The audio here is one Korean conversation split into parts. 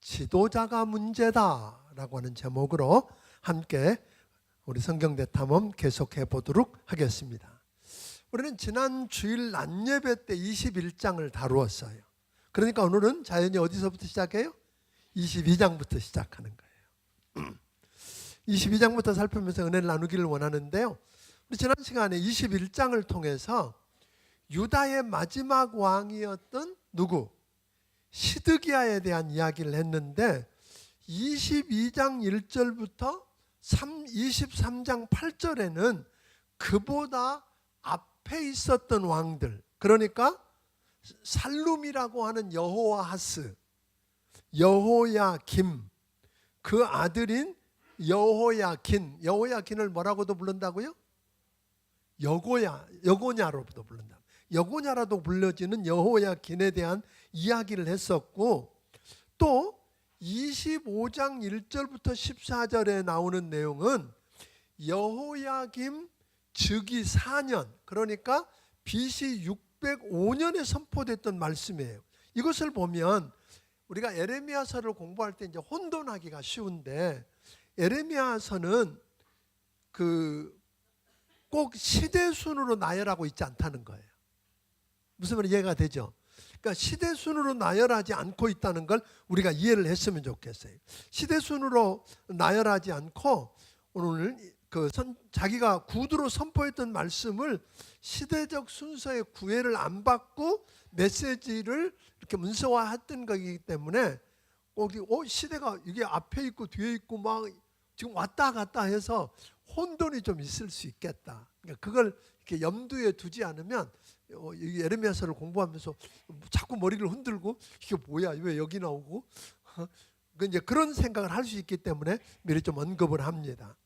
지도자가 문제다라고 하는 제목으로 함께 우리 성경대탐험 계속해 보도록 하겠습니다. 우리는 지난 주일 낮예배 때 21장을 다루었어요. 그러니까 오늘은 자연히 어디서부터 시작해요? 22장부터 시작하는 거예요. 22장부터 살펴보면서 은혜를 나누기를 원하는데요. 우리 지난 시간에 21장을 통해서 유다의 마지막 왕이었던 누구? 시드기야에 대한 이야기를 했는데 22장 1절부터 23장 8절에는 그보다 앞에 있었던 왕들, 그러니까 살룸이라고 하는 여호아하스, 여호야김, 그 아들인 여호야긴을 뭐라고도 부른다고요? 여고냐로도 부른다. 여고냐라도 불려지는 여호야긴에 대한 이야기를 했었고, 또 25장 1절부터 14절에 나오는 내용은 여호야김 즉위 4년, 그러니까 BC 605년에 선포됐던 말씀이에요. 이것을 보면 우리가 예레미야서를 공부할 때 이제 혼돈하기가 쉬운데, 예레미야서는 꼭 시대순으로 나열하고 있지 않다는 거예요. 무슨 말인지 이해가 되죠? 그러니까 시대순으로 나열하지 않고 있다는 걸 우리가 이해를 했으면 좋겠어요. 시대순으로 나열하지 않고 오늘 자기가 구두로 선포했던 말씀을 시대적 순서의 구애를 안 받고 메시지를 이렇게 문서화했던 거기 때문에 꼭 시대가 이게 앞에 있고 뒤에 있고 막 지금 왔다 갔다 해서 혼돈이 좀 있을 수 있겠다. 그러니까 그걸 이렇게 염두에 두지 않으면 예레미야서를 공부하면서 자꾸 머리를 흔들고 이게 뭐야, 왜 여기 나오고 이제 그런 생각을 할 수 있기 때문에 미리 좀 언급을 합니다.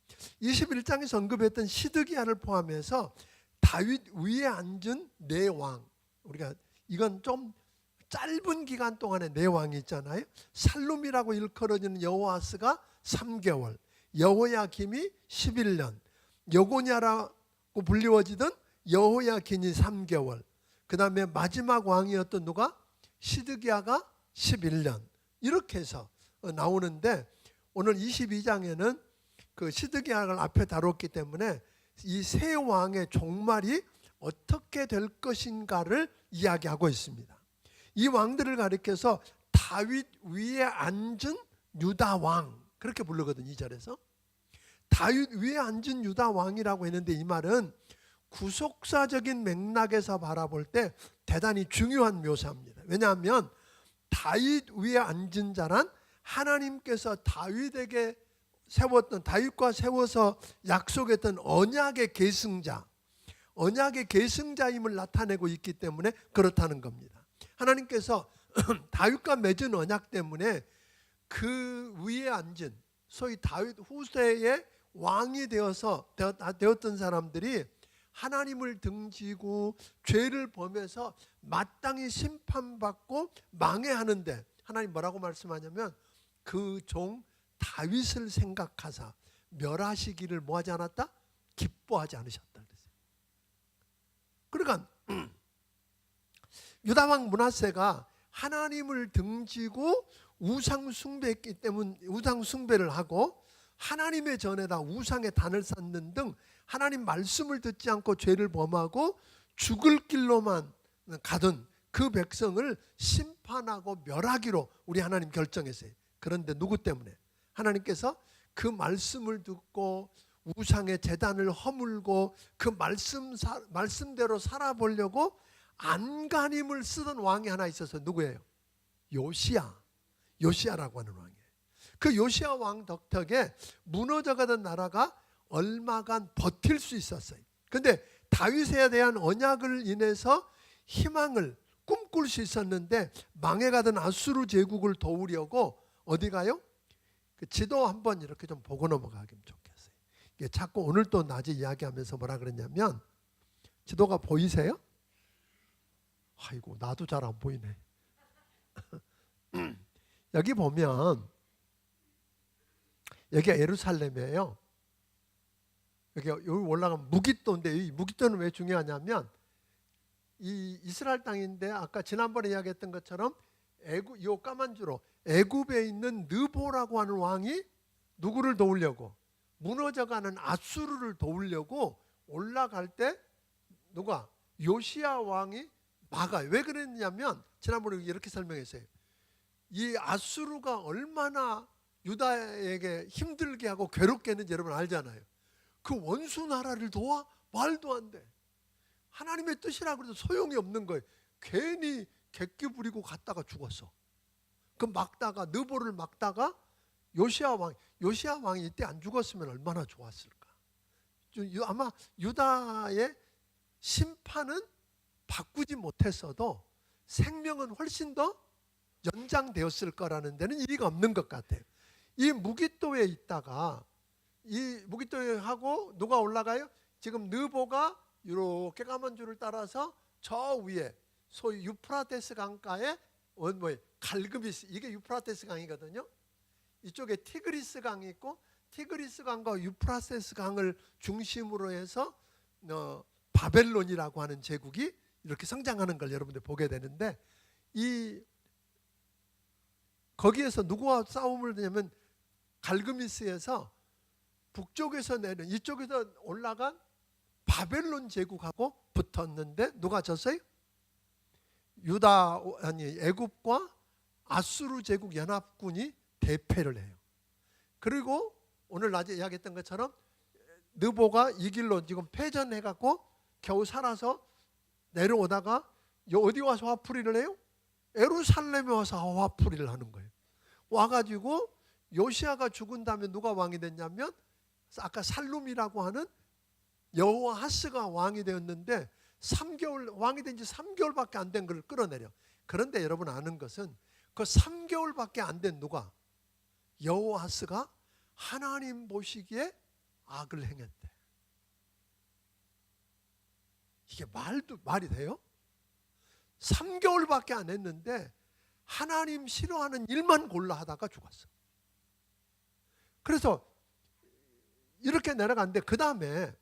21장에서 언급했던 시드기야를 포함해서 다윗 위에 앉은 네 왕, 우리가 이건 좀 짧은 기간 동안에 네 왕이 있잖아요. 살룸이라고 일컬어지는 여호아스가 3개월, 여호야김이 11년, 여고냐라고 불리워지던 여호야긴이 3개월, 그 다음에 마지막 왕이었던 누가? 시드기야가 11년, 이렇게 해서 나오는데, 오늘 22장에는 그 시드기야를 앞에 다뤘기 때문에 이 세 왕의 종말이 어떻게 될 것인가를 이야기하고 있습니다. 이 왕들을 가리켜서 다윗 위에 앉은 유다 왕, 그렇게 부르거든요. 2절에서 다윗 위에 앉은 유다 왕이라고 했는데, 이 말은 구속사적인 맥락에서 바라볼 때 대단히 중요한 묘사입니다. 왜냐하면 다윗 위에 앉은 자란 하나님께서 다윗에게 세웠던, 다윗과 세워서 약속했던 언약의 계승자임을 나타내고 있기 때문에 그렇다는 겁니다. 하나님께서 다윗과 맺은 언약 때문에 그 위에 앉은 소위 다윗 후세의 왕이 되었던 사람들이 하나님을 등지고 죄를 범해서 마땅히 심판받고 망해하는데, 하나님 뭐라고 말씀하냐면 그 종 다윗을 생각하사 멸하시기를 뭐하지 않았다? 기뻐하지 않으셨다 그랬어요. 그러니까 유다왕 므낫세가 하나님을 등지고 우상 숭배했기 때문에 우상 숭배를 하고 하나님의 전에다 우상의 단을 쌓는 등 하나님 말씀을 듣지 않고 죄를 범하고 죽을 길로만 가던 그 백성을 심판하고 멸하기로 우리 하나님 결정했어요. 그런데 누구 때문에? 하나님께서 그 말씀을 듣고 우상의 제단을 허물고 그 말씀대로 살아보려고 안간힘을 쓰던 왕이 하나 있어서 누구예요? 요시야라고 하는 왕이에요. 그 요시야 왕 덕택에 무너져가던 나라가 얼마간 버틸 수 있었어요. 그런데 다윗에 대한 언약을 인해서 희망을 꿈꿀 수 있었는데, 망해가던 아수르 제국을 도우려고 어디 가요? 그 지도 한번 이렇게 좀 보고 넘어가기면 좋겠어요. 이게 자꾸 오늘 또 낮에 이야기하면서 뭐라 그랬냐면, 지도가 보이세요? 아이고, 나도 잘 안 보이네. 여기 보면 여기가 예루살렘이에요. 여기 올라가면 무깃도인데, 이 무깃도는 왜 중요하냐면 이 이스라엘 땅인데 아까 지난번에 이야기했던 것처럼 요 까만 주로 애굽에 있는 느보라고 하는 왕이 누구를 도우려고? 무너져가는 아수르를 도우려고 올라갈 때 누가? 요시야 왕이 막아요. 왜 그랬냐면 지난번에 이렇게 설명했어요. 이 아수르가 얼마나 유다에게 힘들게 하고 괴롭게 했는지 여러분 알잖아요. 그 원수 나라를 도와? 말도 안 돼. 하나님의 뜻이라고 해도 소용이 없는 거예요. 괜히 객기 부리고 갔다가 죽었어. 그 막다가 느보를 막다가 요시야 왕이 이때 안 죽었으면 얼마나 좋았을까. 아마 유다의 심판은 바꾸지 못했어도 생명은 훨씬 더 연장되었을 거라는 데는 일리가 없는 것 같아요. 이 무깃도에 있다가 이 무깃도에 하고 누가 올라가요? 지금 느보가 이렇게 까만 줄을 따라서 저 위에 소위 유프라테스 강가에 갈그미스, 이게 유프라테스 강이거든요. 이쪽에 티그리스 강이 있고 티그리스 강과 유프라테스 강을 중심으로 해서 바벨론이라고 하는 제국이 이렇게 성장하는 걸 여러분들 보게 되는데, 이 거기에서 누구와 싸움을 하냐면 갈그미스에서 북쪽에서 내는 이쪽에서 올라간 바벨론 제국하고 붙었는데 누가 졌어요? 애굽과 아수르 제국 연합군이 대패를 해요. 그리고 오늘 낮에 이야기했던 것처럼 느보가 이 길로 지금 패전해갖고 겨우 살아서 내려오다가 어디 와서 화풀이를 해요? 예루살렘에 와서 화풀이를 하는 거예요. 와가지고 요시야가 죽은 다음에 누가 왕이 됐냐면 아까 살룸이라고 하는 여호아하스가 왕이 되었는데 3개월 왕이 된 지 3개월밖에 안 된 걸 끌어내려. 그런데 여러분 아는 것은 그 3개월밖에 안 된 누가? 여호아하스가 하나님 보시기에 악을 행했대. 이게 말이 돼요? 3개월밖에 안 했는데 하나님 싫어하는 일만 골라 하다가 죽었어. 그래서 이렇게 내려갔는데 그 다음에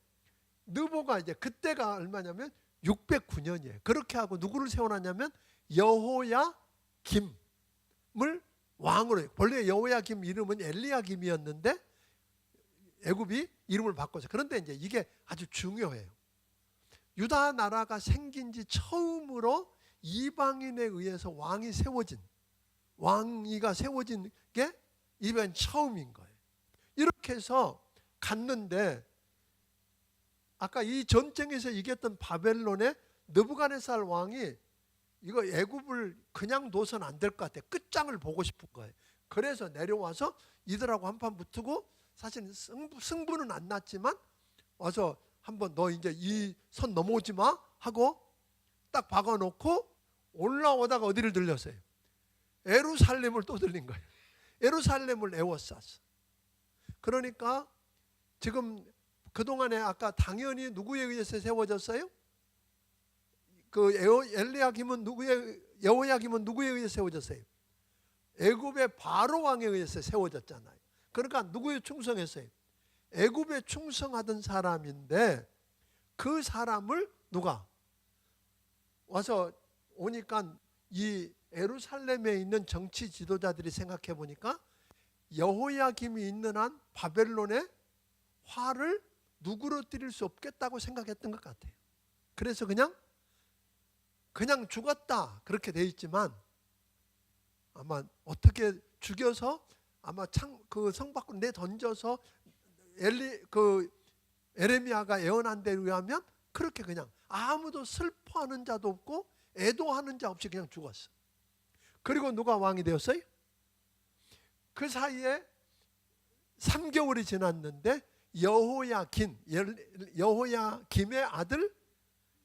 느보가 이제 그때가 얼마냐면 609년이에요. 그렇게 하고 누구를 세워놨냐면 여호야김을 왕으로 해요. 원래 여호야김 이름은 엘리야김이었는데 애굽이 이름을 바꿔서. 그런데 이제 이게 아주 중요해요. 유다 나라가 생긴 지 처음으로 이방인에 의해서 왕위가 세워진 게 이번 처음인 거예요. 이렇게 해서 갔는데 아까 이 전쟁에서 이겼던 바벨론의 느부갓네살 왕이 이거 애굽을 그냥 둬서는 안 될 것 같아. 끝장을 보고 싶은 거예요. 그래서 내려와서 이들하고 한판 붙고, 사실 승부는 안 났지만 와서 한번 너 이제 이 선 넘어오지 마 하고 딱 박아놓고 올라오다가 어디를 들렸어요? 예루살렘을 또 들린 거예요. 예루살렘을 에워쌌어. 그러니까 지금 그동안에 아까 당연히 누구에 의해서 세워졌어요? 그 여호야김은 누구에 의해서 세워졌어요? 애굽의 바로 왕에 의해서 세워졌잖아요. 그러니까 누구에 충성했어요? 애굽에 충성하던 사람인데 그 사람을 누가 와서 오니까 이 예루살렘에 있는 정치 지도자들이 생각해 보니까 여호야김이 있는 한 바벨론의 화를 누그러뜨릴 수 없겠다고 생각했던 것 같아요. 그래서 그냥 죽었다 그렇게 돼 있지만 아마 어떻게 죽여서 아마 그 성 밖으로 내던져서 에레미야가 예언한 데 의하면 그렇게 그냥 아무도 슬퍼하는 자도 없고 애도하는 자 없이 그냥 죽었어. 그리고 누가 왕이 되었어요? 그 사이에 3개월이 지났는데 여호야김의 아들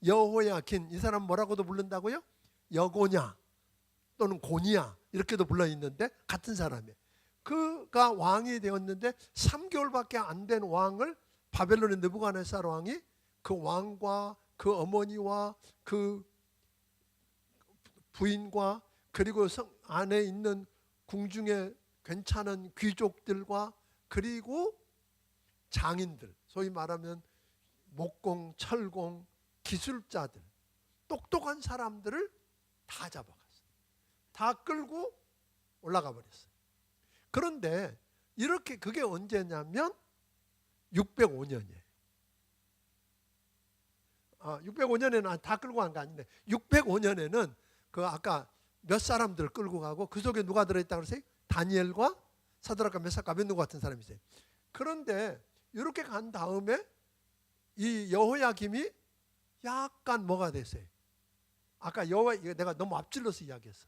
여호야긴, 이 사람 뭐라고도 부른다고요? 여고냐 또는 고니야 이렇게도 불러 있는데 같은 사람이에요. 그가 왕이 되었는데 3개월밖에 안 된 왕을 바벨론의 느부갓네살 왕이 그 왕과 그 어머니와 그 부인과 그리고 안에 있는 궁중의 괜찮은 귀족들과 그리고 장인들, 소위 말하면 목공, 철공, 기술자들, 똑똑한 사람들을 다 잡아갔어요. 다 끌고 올라가 버렸어요. 그런데 이렇게 그게 언제냐면 605년이에요. 605년에는 다 끌고 간 거 아닌데 605년에는 그 아까 몇 사람들 끌고 가고 그 속에 누가 들어있다고 그러세요? 다니엘과 사드락과 메삭과 아벤노고 같은 사람이 있어요. 그런데 이렇게 간 다음에 이 여호야김이 약간 뭐가 됐어요? 아까 이거 내가 너무 앞질러서 이야기했어.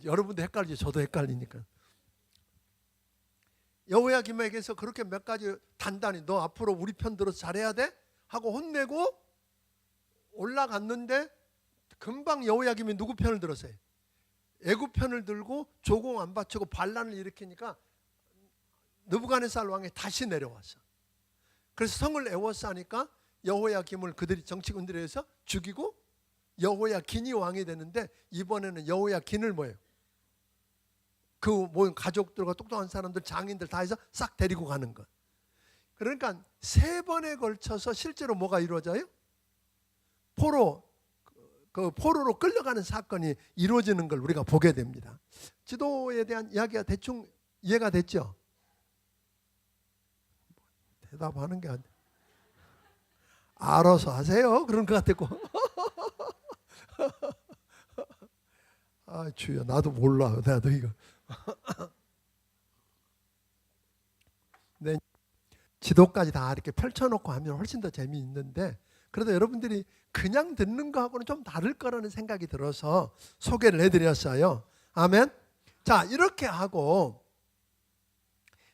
여러분도 헷갈리죠. 저도 헷갈리니까. 여호야김에게서 그렇게 몇 가지 단단히 너 앞으로 우리 편 들어서 잘해야 돼 하고 혼내고 올라갔는데 금방 여호야김이 누구 편을 들었어요? 애굽 편을 들고 조공 안 바치고 반란을 일으키니까 느부갓네살 왕이 다시 내려왔어. 그래서 성을 에워싸니까 여호야김을 그들이 정치군들에 의해서 죽이고 여호야긴이 왕이 되는데 이번에는 여호야긴을 뭐예요? 그 모인 가족들과 똑똑한 사람들, 장인들 다 해서 싹 데리고 가는 것. 그러니까 3번에 걸쳐서 실제로 뭐가 이루어져요? 포로로 끌려가는 사건이 이루어지는 걸 우리가 보게 됩니다. 지도에 대한 이야기가 대충 이해가 됐죠? 대답하는 게 아니라 알아서 하세요. 그런 것 같았고. 아 주여 나도 몰라. 나도 이거. 네, 지도까지 다 이렇게 펼쳐놓고 하면 훨씬 더 재미있는데 그래도 여러분들이 그냥 듣는 거하고는 좀 다를 거라는 생각이 들어서 소개를 해드렸어요. 아멘. 자 이렇게 하고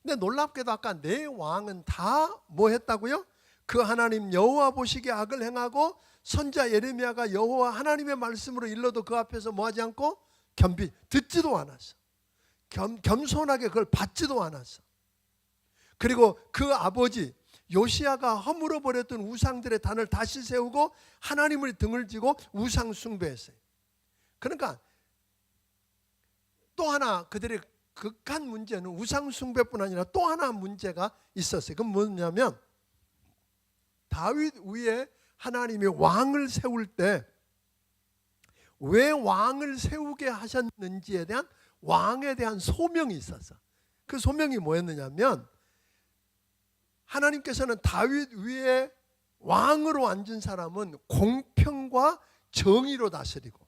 근데 놀랍게도 아까 네 왕은 다 뭐 했다고요? 그 하나님 여호와 보시기에 악을 행하고 선지자 예레미야가 여호와 하나님의 말씀으로 일러도 그 앞에서 뭐 하지 않고 듣지도 않았어. 겸손하게 그걸 받지도 않았어. 그리고 그 아버지 요시야가 허물어 버렸던 우상들의 단을 다시 세우고 하나님을 등을 지고 우상 숭배했어요. 그러니까 또 하나 그들의 극한 문제는 우상 숭배뿐 아니라 또 하나 문제가 있었어요. 그건 뭐냐면 다윗 위에 하나님이 왕을 세울 때 왜 왕을 세우게 하셨는지에 대한 왕에 대한 소명이 있었어. 그 소명이 뭐였느냐면 하나님께서는 다윗 위에 왕으로 앉은 사람은 공평과 정의로 다스리고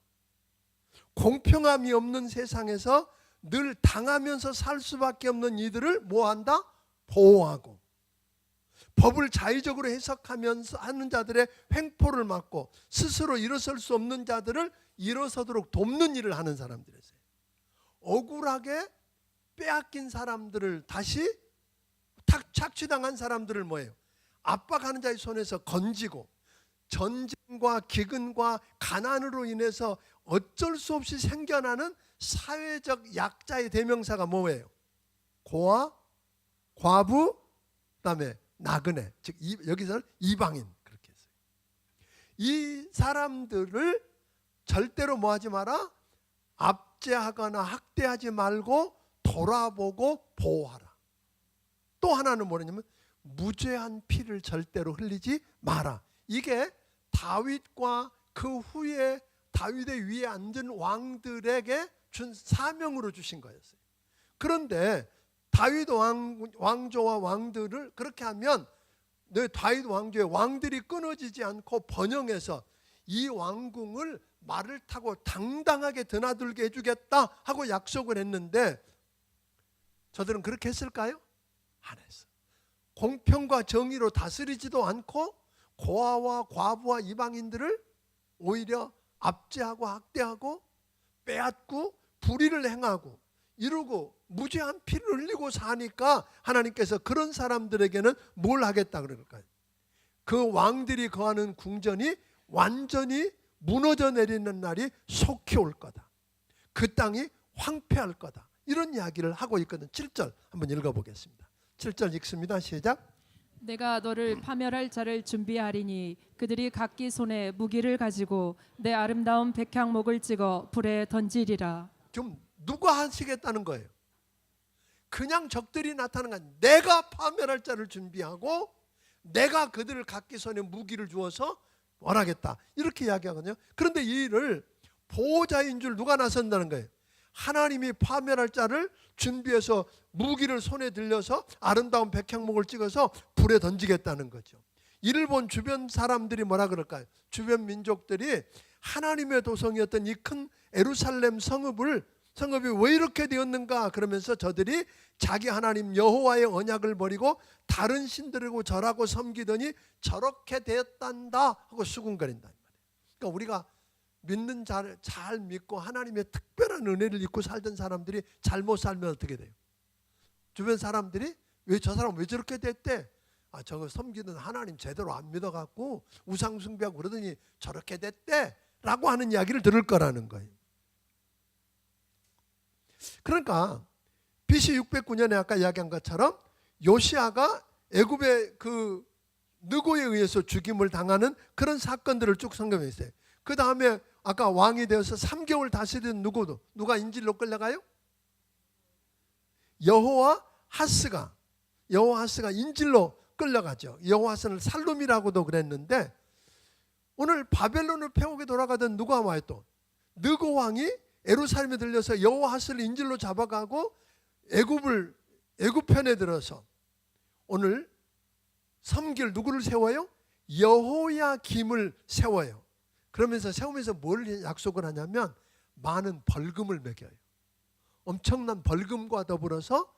공평함이 없는 세상에서 늘 당하면서 살 수밖에 없는 이들을 뭐한다? 보호하고 법을 자의적으로 해석하면서 하는 자들의 횡포를 막고 스스로 일어설 수 없는 자들을 일어서도록 돕는 일을 하는 사람들이었어요. 억울하게 빼앗긴 사람들을 다시 착취당한 사람들을 뭐예요? 압박하는 자의 손에서 건지고 전쟁과 기근과 가난으로 인해서 어쩔 수 없이 생겨나는 사회적 약자의 대명사가 뭐예요? 고아, 과부, 그다음에 나그네, 즉 여기서는 이방인 그렇게 했어요. 이 사람들을 절대로 뭐하지 마라? 압제하거나 학대하지 말고 돌아보고 보호하라. 또 하나는 뭐냐면 무죄한 피를 절대로 흘리지 마라. 이게 다윗과 그 후에 다윗의 위에 앉은 왕들에게 준 사명으로 주신 거였어요. 그런데 다윗 왕조와 왕들을 그렇게 하면 내 다윗 왕조의 왕들이 끊어지지 않고 번영해서 이 왕궁을 말을 타고 당당하게 드나들게 해주겠다 하고 약속을 했는데 저들은 그렇게 했을까요? 안 했어. 공평과 정의로 다스리지도 않고 고아와 과부와 이방인들을 오히려 압제하고 학대하고 빼앗고 불의를 행하고 이러고 무죄한 피를 흘리고 사니까 하나님께서 그런 사람들에게는 뭘 하겠다 그럴까요? 그 왕들이 거하는 궁전이 완전히 무너져 내리는 날이 속히 올 거다. 그 땅이 황폐할 거다. 이런 이야기를 하고 있거든. 7절 한번 읽어보겠습니다. 7절 읽습니다. 시작. 내가 너를 파멸할 자를 준비하리니 그들이 각기 손에 무기를 가지고 내 아름다운 백향목을 찍어 불에 던지리라. 좀 누가 하시겠다는 거예요? 그냥 적들이 나타나는 건 내가 파멸할 자를 준비하고 내가 그들을 각기 손에 무기를 주어서 원하겠다 이렇게 이야기하거든요. 그런데 이 일을 보호자인 줄 누가 나선다는 거예요? 하나님이 파멸할 자를 준비해서 무기를 손에 들려서 아름다운 백향목을 찍어서 불에 던지겠다는 거죠. 이를 본 주변 사람들이 뭐라 그럴까요? 주변 민족들이 하나님의 도성이었던 이 큰 예루살렘 성읍이 왜 이렇게 되었는가 그러면서 저들이 자기 하나님 여호와의 언약을 버리고 다른 신들을 절하고 섬기더니 저렇게 되었단다 하고 수군거린단 말이에요. 그러니까 우리가 믿는 자를 잘 믿고 하나님의 특별한 은혜를 입고 살던 사람들이 잘못 살면 어떻게 돼요? 주변 사람들이 왜 저 사람 왜 저렇게 됐대? 아, 저거 섬기는 하나님 제대로 안 믿어갖고 우상 숭배하고 그러더니 저렇게 됐대 라고 하는 이야기를 들을 거라는 거예요. 그러니까 BC 609년에 아까 이야기한 것처럼 요시아가 애굽의 그 느고에 의해서 죽임을 당하는 그런 사건들을 쭉 성경에 있어요. 그 다음에 아까 왕이 되어서 3개월 다스리던 누가 인질로 끌려가요? 여호와하스가 인질로 끌려가죠. 여호와스는 살룸이라고도 그랬는데 오늘 바벨론을 패옥에 돌아가던 누가 와요 또? 느고 왕이 예루살렘에 들려서 여호와하스를 인질로 잡아가고 애굽 편에 들어서 오늘 섬길 누구를 세워요? 여호야김을 세워요. 그러면서 세우면서 뭘 약속을 하냐면 많은 벌금을 매겨요. 엄청난 벌금과 더불어서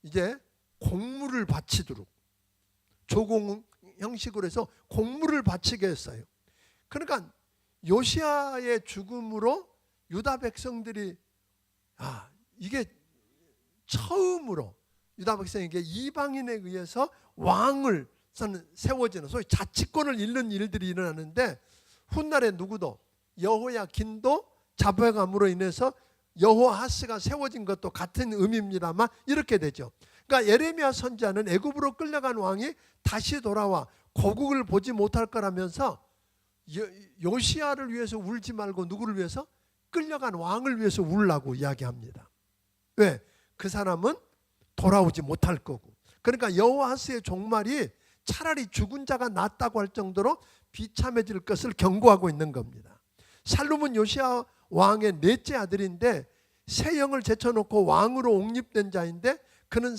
이제 공물을 바치도록 조공 형식으로 해서 공물을 바치게 했어요. 그러니까 요시아의 죽음으로 유다 백성들이 이게 처음으로 유다 백성에게 이방인에 의해서 왕을 세워지는 소위 자치권을 잃는 일들이 일어나는데 훗날에 누구도 여호야긴도 잡아감으로 인해서 여호아하스가 세워진 것도 같은 의미입니다만 이렇게 되죠. 그러니까 예레미야 선지자는 애굽으로 끌려간 왕이 다시 돌아와 고국을 보지 못할 거라면서 요시아를 위해서 울지 말고 누구를 위해서? 끌려간 왕을 위해서 울라고 이야기합니다. 왜? 그 사람은 돌아오지 못할 거고. 그러니까 여호아하스의 종말이 차라리 죽은 자가 낫다고 할 정도로 비참해질 것을 경고하고 있는 겁니다. 살룸은 요시아 왕의 넷째 아들인데 새 영을 제쳐놓고 왕으로 옹립된 자인데 그는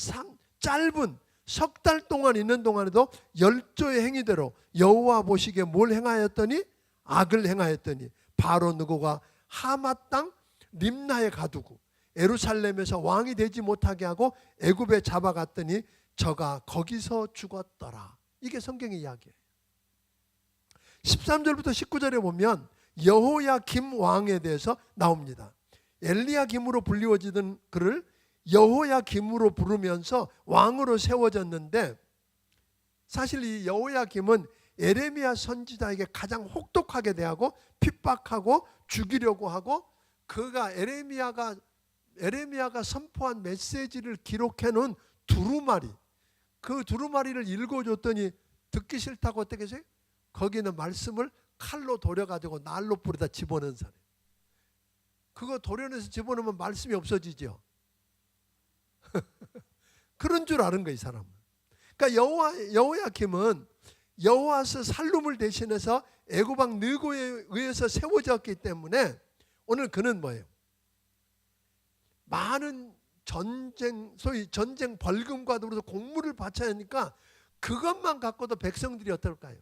짧은 석 달 동안 있는 동안에도 열조의 행위대로 여호와 보시기에 뭘 행하였더니 악을 행하였더니 바로 느고가 하맛 땅 림나에 가두고 예루살렘에서 왕이 되지 못하게 하고 애굽에 잡아갔더니 저가 거기서 죽었더라. 이게 성경의 이야기예요. 13절부터 19절에 보면 여호야김 왕에 대해서 나옵니다. 엘리야김으로 불리워지던 그를 여호야김으로 부르면서 왕으로 세워졌는데 사실 이 여호야김은 예레미야 선지자에게 가장 혹독하게 대하고 핍박하고 죽이려고 하고 그가 예레미야가 선포한 메시지를 기록해 놓은 두루마리 그 두루마리를 읽어줬더니 듣기 싫다고 어떻게 했어요? 거기는 말씀을 칼로 도려가지고 난로 불에다 집어넣은 사람. 그거 도려내서 집어넣으면 말씀이 없어지죠. 그런 줄 아는 거예요, 이 사람은. 그러니까 여호야김은 여호아스 살룸을 대신해서 애굽 왕 느고에 의해서 세워졌기 때문에 오늘 그는 뭐예요? 많은 소위 전쟁 벌금과 더불어서 공물을 바쳐야 하니까 그것만 갖고도 백성들이 어떨까요?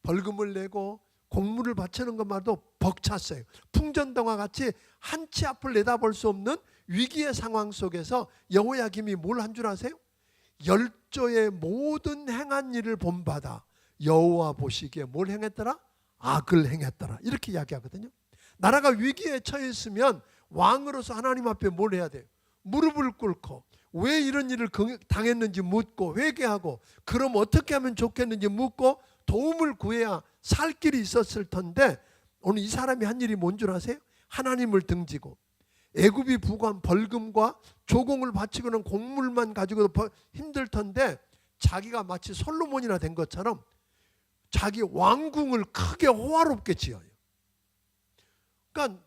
벌금을 내고 공물을 바치는 것만도 벅찼어요. 풍전등화 같이 한치 앞을 내다볼 수 없는 위기의 상황 속에서 여호야김이 뭘 한 줄 아세요? 열조의 모든 행한 일을 본받아 여호와 보시기에 뭘 행했더라? 악을 행했더라. 이렇게 이야기하거든요. 나라가 위기에 처해 있으면 왕으로서 하나님 앞에 뭘 해야 돼요? 무릎을 꿇고 왜 이런 일을 당했는지 묻고 회개하고 그럼 어떻게 하면 좋겠는지 묻고 도움을 구해야 살 길이 있었을 텐데 오늘 이 사람이 한 일이 뭔 줄 아세요? 하나님을 등지고 애굽이 부과한 벌금과 조공을 바치고는 공물만 가지고도 힘들 텐데 자기가 마치 솔로몬이나 된 것처럼 자기 왕궁을 크게 호화롭게 지어요. 그러니까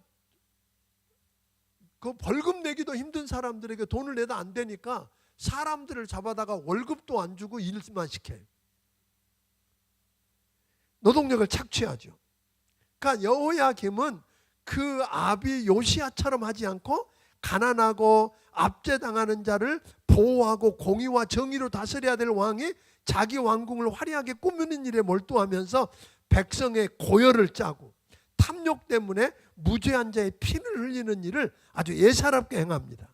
그 벌금 내기도 힘든 사람들에게 돈을 내다 안 되니까 사람들을 잡아다가 월급도 안 주고 일만 시켜요. 노동력을 착취하죠. 그러니까 여호야김은 그 아비 요시야처럼 하지 않고 가난하고 압제당하는 자를 보호하고 공의와 정의로 다스려야 될 왕이 자기 왕궁을 화려하게 꾸미는 일에 몰두하면서 백성의 고열을 짜고 탐욕 때문에 무죄한 자의 피를 흘리는 일을 아주 예사롭게 행합니다.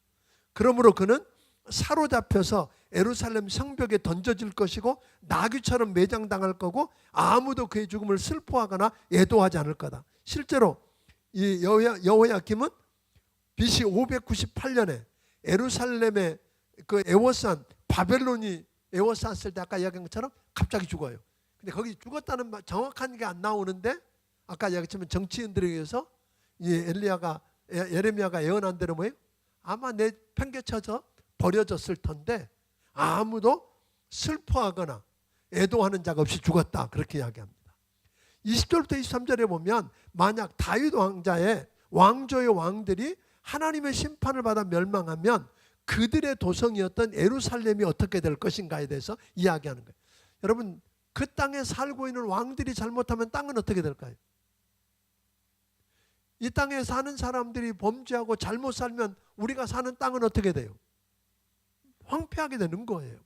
그러므로 그는 사로잡혀서 예루살렘 성벽에 던져질 것이고 나귀처럼 매장당할 거고 아무도 그의 죽음을 슬퍼하거나 애도하지 않을 거다. 실제로 이 여호야김은 BC 598년에 예루살렘에 그 에워싼 바벨론이 에워쌌을 때 아까 이야기한 것처럼 갑자기 죽어요. 근데 거기 죽었다는 정확한 게 안 나오는데 아까 이야기했지만 정치인들에 의해서 이 예레미야가 예언한 대로 뭐예요? 아마 내팽개쳐서 버려졌을 텐데 아무도 슬퍼하거나 애도하는 자가 없이 죽었다. 그렇게 이야기합니다. 20절부터 23절에 보면 만약 다윗 왕자의 왕조의 왕들이 하나님의 심판을 받아 멸망하면 그들의 도성이었던 예루살렘이 어떻게 될 것인가에 대해서 이야기하는 거예요. 여러분, 그 땅에 살고 있는 왕들이 잘못하면 땅은 어떻게 될까요? 이 땅에 사는 사람들이 범죄하고 잘못 살면 우리가 사는 땅은 어떻게 돼요? 황폐하게 되는 거예요.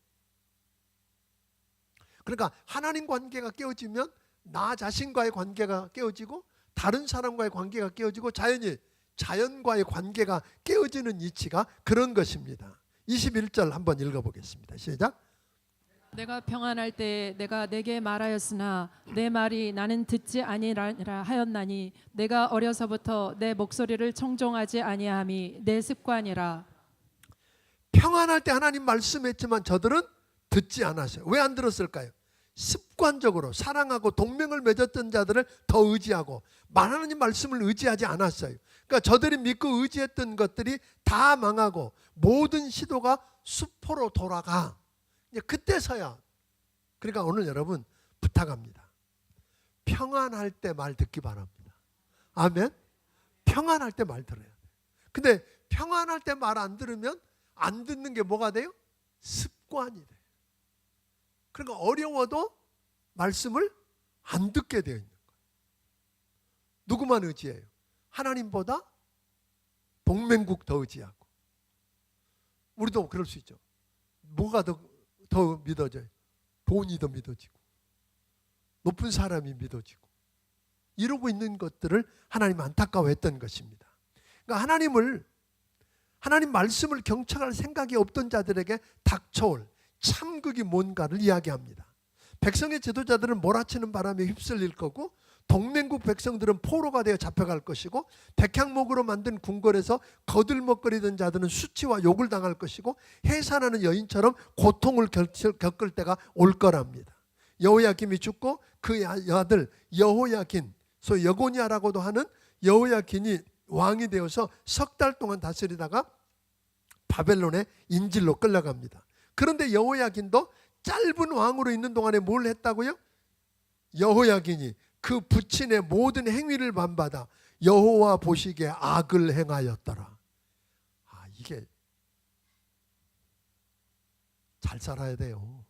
그러니까 하나님 관계가 깨어지면 나 자신과의 관계가 깨어지고 다른 사람과의 관계가 깨어지고 자연과의 관계가 깨어지는 이치가 그런 것입니다. 21절 한번 읽어보겠습니다. 시작. 내가 평안할 때 내가 내게 말하였으나 내 말이 나는 듣지 아니하라 하였나니 내가 어려서부터 내 목소리를 청종하지 아니함이 내 습관이라. 평안할 때 하나님 말씀했지만 저들은 듣지 않았어요. 왜 안 들었을까요? 습관적으로 사랑하고 동맹을 맺었던 자들을 더 의지하고 하나님 말씀을 의지하지 않았어요. 그러니까 저들이 믿고 의지했던 것들이 다 망하고 모든 시도가 수포로 돌아가. 그때서야. 그러니까 오늘 여러분 부탁합니다. 평안할 때 말 듣기 바랍니다. 아멘. 평안할 때 말 들어야 돼. 근데 평안할 때 말 안 들으면 안 듣는 게 뭐가 돼요? 습관이 돼요. 그러니까 어려워도 말씀을 안 듣게 되어 있는 거예요. 누구만 의지해요? 하나님보다 동맹국 더 의지하고. 우리도 그럴 수 있죠. 뭐가 더 믿어져요? 돈이 더 믿어지고 높은 사람이 믿어지고 이러고 있는 것들을 하나님 안타까워했던 것입니다. 그러니까 하나님 말씀을 경청할 생각이 없던 자들에게 닥쳐올 참극이 뭔가를 이야기합니다. 백성의 지도자들은 몰아치는 바람에 휩쓸릴 거고 동맹국 백성들은 포로가 되어 잡혀갈 것이고 백향목으로 만든 궁궐에서 거들먹거리던 자들은 수치와 욕을 당할 것이고 해산하는 여인처럼 고통을 겪을 때가 올 거랍니다. 여호야김이 죽고 그 아들 여호야긴, 소위 여고니아라고도 하는 여호야긴이 왕이 되어서 석 달 동안 다스리다가 바벨론의 인질로 끌려갑니다. 그런데 여호야긴도 짧은 왕으로 있는 동안에 뭘 했다고요? 여호야긴이 그 부친의 모든 행위를 반받아 여호와 보시기에 악을 행하였더라. 이게 잘 살아야 돼요.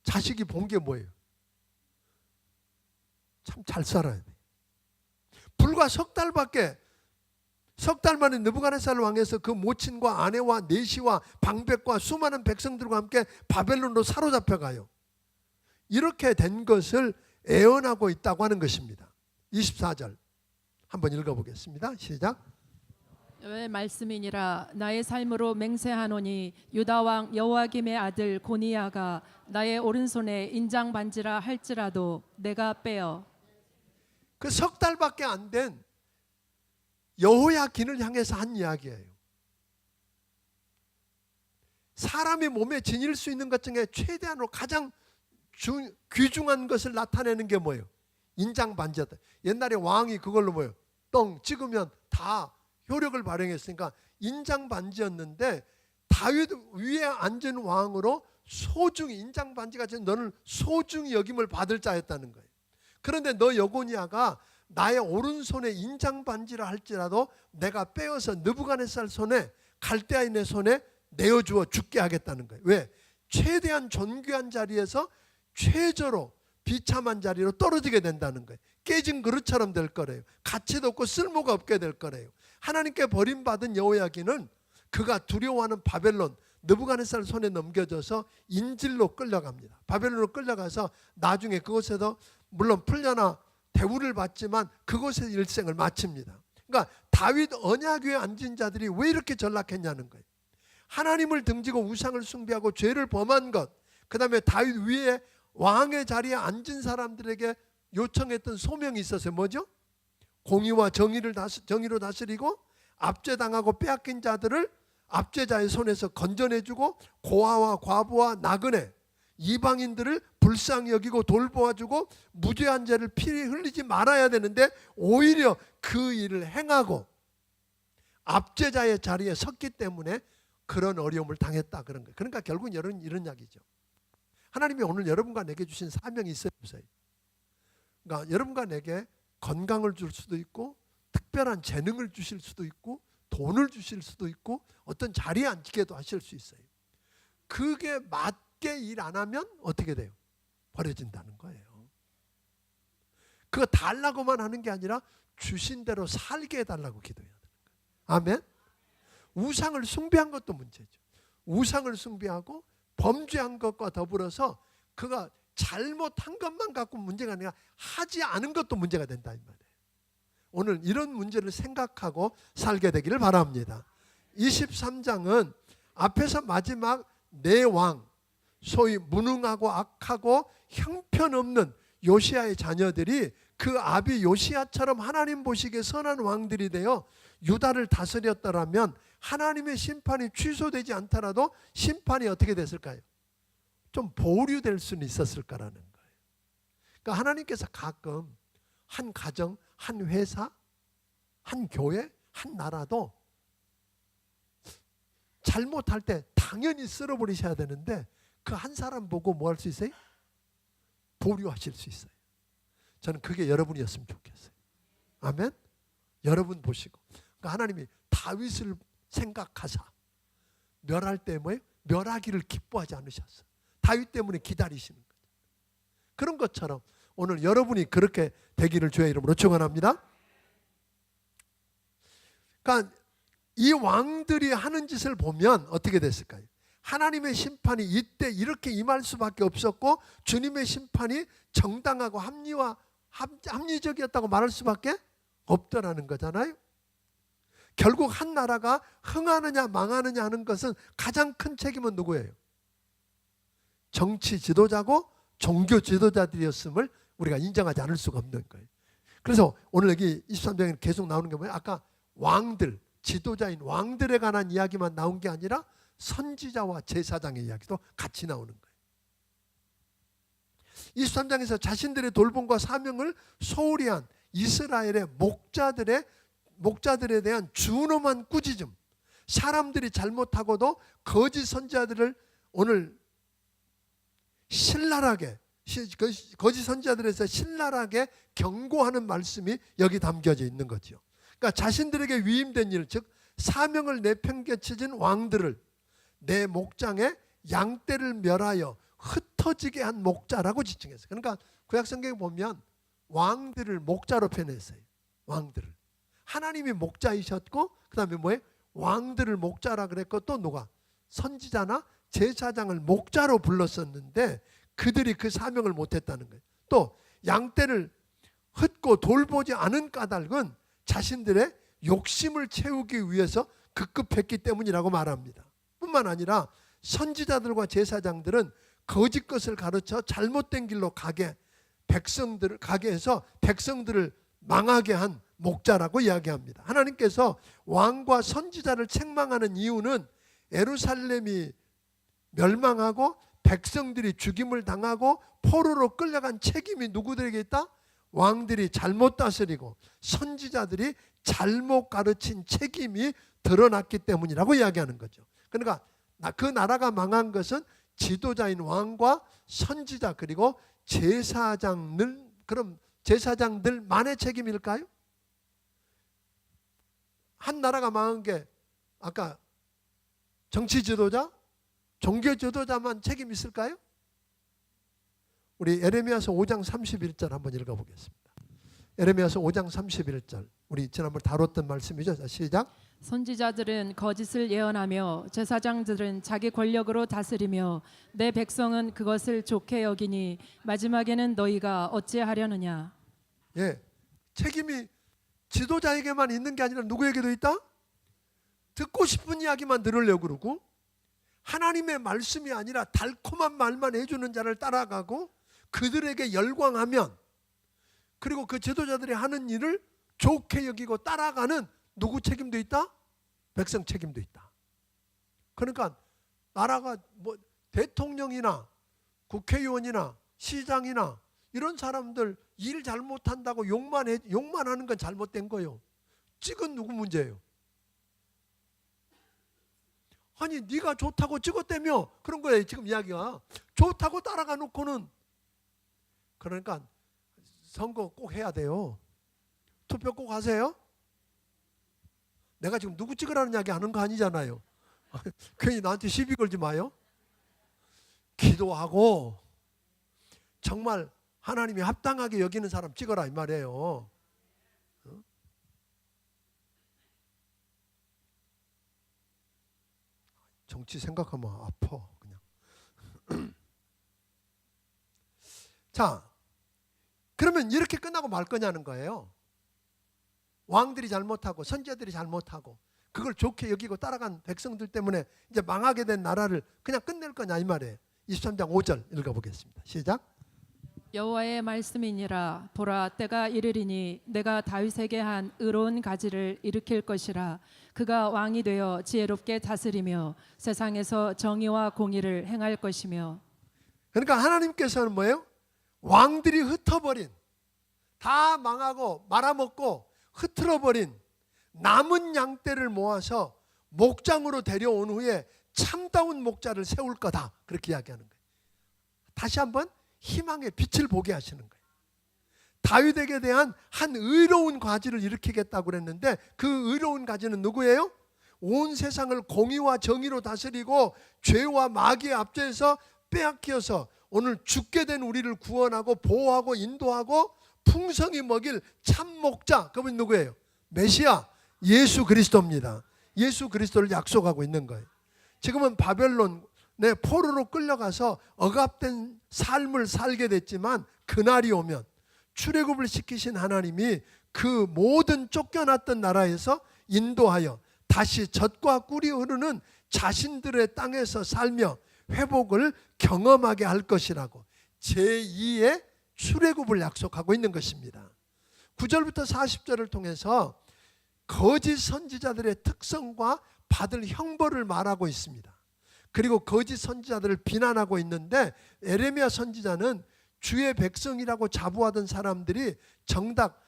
자식이 본 게 뭐예요? 참 잘 살아야 돼. 불과 석 달 만에 느부갓네살 왕에서 그 모친과 아내와 내시와 방백과 수많은 백성들과 함께 바벨론으로 사로잡혀가요. 이렇게 된 것을 애언하고 있다고 하는 것입니다. 24절 한번 읽어보겠습니다. 시작. 왜 말씀이니라 나의 삶으로 맹세하노니 유다 왕 여호야김의 아들 고니야가 나의 오른손에 인장 반지라 할지라도 내가 빼어. 그 석 달밖에 안 된 여호야긴을 향해서 한 이야기예요. 사람의 몸에 지닐 수 있는 것 중에 최대한으로 가장 귀중한 것을 나타내는 게 뭐예요? 인장 반지였다. 옛날에 왕이 그걸로 뭐예요? 똥 찍으면 다 효력을 발휘했으니까 인장 반지였는데 다윗 위에 앉은 왕으로 소중히 인장 반지가 너는 소중히 여김을 받을 자였다는 거예요. 그런데 너 여고니아가 나의 오른손에 인장 반지라 할지라도 내가 빼어서 느부갓네살 손에 갈대아인의 손에 내어주어 죽게 하겠다는 거예요. 왜? 최대한 존귀한 자리에서 최저로 비참한 자리로 떨어지게 된다는 거예요. 깨진 그릇처럼 될 거래요. 가치도 없고 쓸모가 없게 될 거래요. 하나님께 버림받은 여호야긴은 그가 두려워하는 바벨론 느부갓네살 손에 넘겨져서 인질로 끌려갑니다. 바벨론으로 끌려가서 나중에 그곳에서 물론 풀려나 대우를 받지만 그곳에서 일생을 마칩니다. 그러니까 다윗 언약궤에 앉은 자들이 왜 이렇게 전락했냐는 거예요. 하나님을 등지고 우상을 숭배하고 죄를 범한 것, 그 다음에 다윗 위에 왕의 자리에 앉은 사람들에게 요청했던 소명이 있었어요. 뭐죠? 공의와 정의로 다스리고 압제당하고 빼앗긴 자들을 압제자의 손에서 건져내주고 고아와 과부와 나그네 이방인들을 불쌍히 여기고 돌보아주고 무죄한 자를 피 흘리지 말아야 되는데 오히려 그 일을 행하고 압제자의 자리에 섰기 때문에 그런 어려움을 당했다 그런 거예요. 그러니까 결국은 이런 이야기죠. 하나님이 오늘 여러분과 내게 주신 사명이 있어요, 없어요? 그러니까 여러분과 내게 건강을 줄 수도 있고 특별한 재능을 주실 수도 있고 돈을 주실 수도 있고 어떤 자리에 앉게도 하실 수 있어요. 그게 맞게 일 안 하면 어떻게 돼요? 버려진다는 거예요. 그거 달라고만 하는 게 아니라 주신 대로 살게 해달라고 기도해야 되는 거예요. 아멘? 우상을 숭배한 것도 문제죠. 우상을 숭배하고 범죄한 것과 더불어서 그가 잘못한 것만 갖고 문제가 아니라 하지 않은 것도 문제가 된다 이 말이에요. 오늘 이런 문제를 생각하고 살게 되기를 바랍니다. 23장은 앞에서 마지막 네 왕, 소위 무능하고 악하고 형편없는 요시야의 자녀들이 그 아비 요시야처럼 하나님 보시기에 선한 왕들이 되어 유다를 다스렸더라면 하나님의 심판이 취소되지 않더라도 심판이 어떻게 됐을까요? 좀 보류될 수는 있었을까라는 거예요. 그러니까 하나님께서 가끔 한 가정, 한 회사, 한 교회, 한 나라도 잘못할 때 당연히 쓸어버리셔야 되는데 그 한 사람 보고 뭐 할 수 있어요? 보류하실 수 있어요. 저는 그게 여러분이었으면 좋겠어요. 아멘? 여러분 보시고 그러니까 하나님이 다윗을 생각하사 멸할 때 뭐예요? 멸하기를 기뻐하지 않으셨어. 다윗 때문에 기다리시는 거예요. 그런 것처럼 오늘 여러분이 그렇게 되기를 주의 이름으로 축원합니다. 그러니까 이 왕들이 하는 짓을 보면 어떻게 됐을까요? 하나님의 심판이 이때 이렇게 임할 수밖에 없었고 주님의 심판이 정당하고 합리적이었다고 말할 수밖에 없더라는 거잖아요. 결국 한 나라가 흥하느냐 망하느냐 하는 것은 가장 큰 책임은 누구예요? 정치 지도자고 종교 지도자들이었음을 우리가 인정하지 않을 수가 없는 거예요. 그래서 오늘 여기 23장에 계속 나오는 게 뭐예요? 아까 왕들, 지도자인 왕들에 관한 이야기만 나온 게 아니라 선지자와 제사장의 이야기도 같이 나오는 거예요. 23장에서 자신들의 돌봄과 사명을 소홀히 한 이스라엘의 목자들에 대한 준엄한 꾸짖음, 사람들이 잘못하고도 거짓 선지자들을 오늘 신랄하게 거짓 선지자들에서 신랄하게 경고하는 말씀이 여기 담겨져 있는 거죠. 그러니까 자신들에게 위임된 일, 즉 사명을 내팽개쳐진 왕들을 내 목장에 양떼를 멸하여 흩어지게 한 목자라고 지칭했어요. 그러니까 구약성경에 보면 왕들을 목자로 표현했어요. 왕들을. 하나님이 목자이셨고 그 다음에 뭐예요? 왕들을 목자라 그랬고 또 누가? 선지자나 제사장을 목자로 불렀었는데 그들이 그 사명을 못했다는 거예요. 또 양떼를 흩고 돌보지 않은 까닭은 자신들의 욕심을 채우기 위해서 급급했기 때문이라고 말합니다. 뿐만 아니라 선지자들과 제사장들은 거짓 것을 가르쳐 잘못된 길로 가게 해서 백성들을 망하게 한 목자라고 이야기합니다. 하나님께서 왕과 선지자를 책망하는 이유는 예루살렘이 멸망하고 백성들이 죽임을 당하고 포로로 끌려간 책임이 누구들에게 있다? 왕들이 잘못 다스리고 선지자들이 잘못 가르친 책임이 드러났기 때문이라고 이야기하는 거죠. 그러니까 그 나라가 망한 것은 지도자인 왕과 선지자 그리고 제사장들만의 책임일까요? 한 나라가 망한 게 아까 정치 지도자, 종교 지도자만 책임 있을까요? 우리 에레미야서 5장 31절 한번 읽어보겠습니다. 에레미야서 5장 31절. 우리 지난번 다뤘던 말씀이죠. 자, 시작. 선지자들은 거짓을 예언하며 제사장들은 자기 권력으로 다스리며 내 백성은 그것을 좋게 여기니 마지막에는 너희가 어찌하려느냐. 예, 책임이 지도자에게만 있는 게 아니라 누구에게도 있다? 듣고 싶은 이야기만 들으려고 그러고 하나님의 말씀이 아니라 달콤한 말만 해주는 자를 따라가고 그들에게 열광하면, 그리고 그 지도자들이 하는 일을 좋게 여기고 따라가는 누구 책임도 있다? 백성 책임도 있다. 그러니까 나라가 뭐 대통령이나 국회의원이나 시장이나 이런 사람들 일 잘못한다고 욕만 하는 건 잘못된 거예요. 찍은 누구 문제예요? 아니 네가 좋다고 찍었다며, 그런 거예요. 지금 이야기가 좋다고 따라가 놓고는. 그러니까 선거 꼭 해야 돼요. 투표 꼭 하세요. 내가 지금 누구 찍으라는 이야기 하는 거 아니잖아요. 괜히 나한테 시비 걸지 마요. 기도하고 정말 하나님이 합당하게 여기는 사람 찍어라 이 말이에요. 정치 생각하면 아파 그냥. 자, 그러면 이렇게 끝나고 말 거냐는 거예요. 왕들이 잘못하고 선지자들이 잘못하고 그걸 좋게 여기고 따라간 백성들 때문에 이제 망하게 된 나라를 그냥 끝낼 거냐 이 말이에요. 23장 5절 읽어보겠습니다. 시작. 여호와의 말씀이니라. 보라, 때가 이르리니 내가 다윗에게 한 의로운 가지를 일으킬 것이라. 그가 왕이 되어 지혜롭게 다스리며 세상에서 정의와 공의를 행할 것이며. 그러니까 하나님께서는 뭐예요? 왕들이 흩어버린, 다 망하고 말아먹고 흐트러버린 남은 양떼를 모아서 목장으로 데려온 후에 참다운 목자를 세울 거다, 그렇게 이야기하는 거예요. 다시 한번 희망의 빛을 보게 하시는 거예요. 다윗에게 대한 한 의로운 가지를 일으키겠다고 그랬는데 그 의로운 가지는 누구예요? 온 세상을 공의와 정의로 다스리고 죄와 마귀의 압제에서 빼앗겨서 오늘 죽게 된 우리를 구원하고 보호하고 인도하고 풍성히 먹일 참목자, 그분이 누구예요? 메시아 예수 그리스도입니다. 예수 그리스도를 약속하고 있는 거예요. 지금은 바벨론의 포로로 끌려가서 억압된 삶을 살게 됐지만 그날이 오면 출애굽을 시키신 하나님이 그 모든 쫓겨났던 나라에서 인도하여 다시 젖과 꿀이 흐르는 자신들의 땅에서 살며 회복을 경험하게 할 것이라고 제2의 출애굽을 약속하고 있는 것입니다. 9절부터 40절을 통해서 거짓 선지자들의 특성과 받을 형벌을 말하고 있습니다. 그리고 거짓 선지자들을 비난하고 있는데 에레미야 선지자는 주의 백성이라고 자부하던 사람들이 정작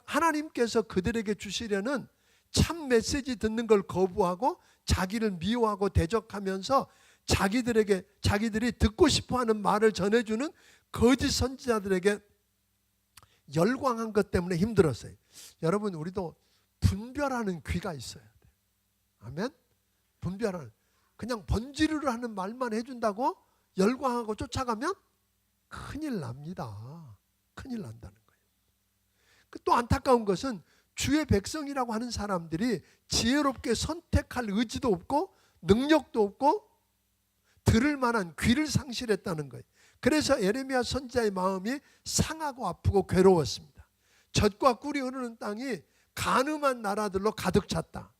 하나님께서 그들에게 주시려는 참 메시지 듣는 걸 거부하고 자기를 미워하고 대적하면서 자기들이 듣고 싶어하는 말을 전해주는 거짓 선지자들에게 열광한 것 때문에 힘들었어요. 여러분, 우리도 분별하는 귀가 있어야 돼요. 아멘? 분별하는. 그냥 번지르르 하는 말만 해준다고 열광하고 쫓아가면 큰일 납니다. 큰일 난다는 거예요. 또 안타까운 것은 주의 백성이라고 하는 사람들이 지혜롭게 선택할 의지도 없고 능력도 없고 들을 만한 귀를 상실했다는 거예요. 그래서 예레미야 선지자의 마음이 상하고 아프고 괴로웠습니다. 젖과 꿀이 흐르는 땅이 간음한 나라들로 가득 찼다.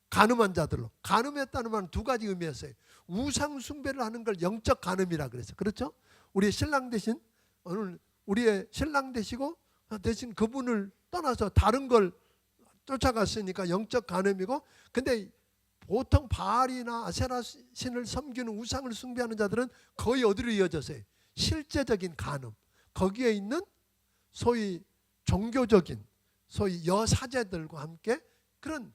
간음한 자들로. 간음했다는 말은 두 가지 의미였어요. 우상 숭배를 하는 걸 영적 간음이라 그랬어요. 그렇죠? 우리의 신랑 대신 오늘 우리의 신랑 되시고 대신 그분을 떠나서 다른 걸 쫓아갔으니까 영적 간음이고, 근데 보통 바알이나 아세라 신을 섬기는 우상을 숭배하는 자들은 거의 어디로 이어졌어요? 실제적인 간음. 거기에 있는 소위 종교적인 소위 여사제들과 함께 그런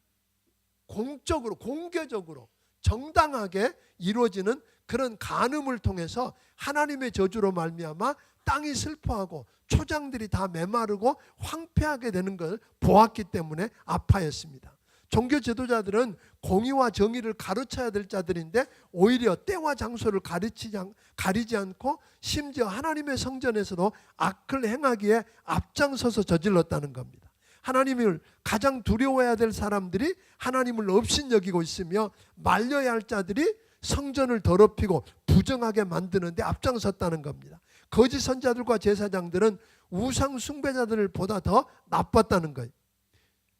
공적으로 공개적으로 정당하게 이루어지는 그런 간음을 통해서 하나님의 저주로 말미암아 땅이 슬퍼하고 초장들이 다 메마르고 황폐하게 되는 걸 보았기 때문에 아파했습니다. 종교 지도자들은 공의와 정의를 가르쳐야 될 자들인데 오히려 때와 장소를 가리지 않고 심지어 하나님의 성전에서도 악을 행하기에 앞장서서 저질렀다는 겁니다. 하나님을 가장 두려워해야 될 사람들이 하나님을 업신여기고 있으며 말려야 할 자들이 성전을 더럽히고 부정하게 만드는데 앞장섰다는 겁니다. 거짓 선자들과 제사장들은 우상 숭배자들을 보다 더 나빴다는 거예요.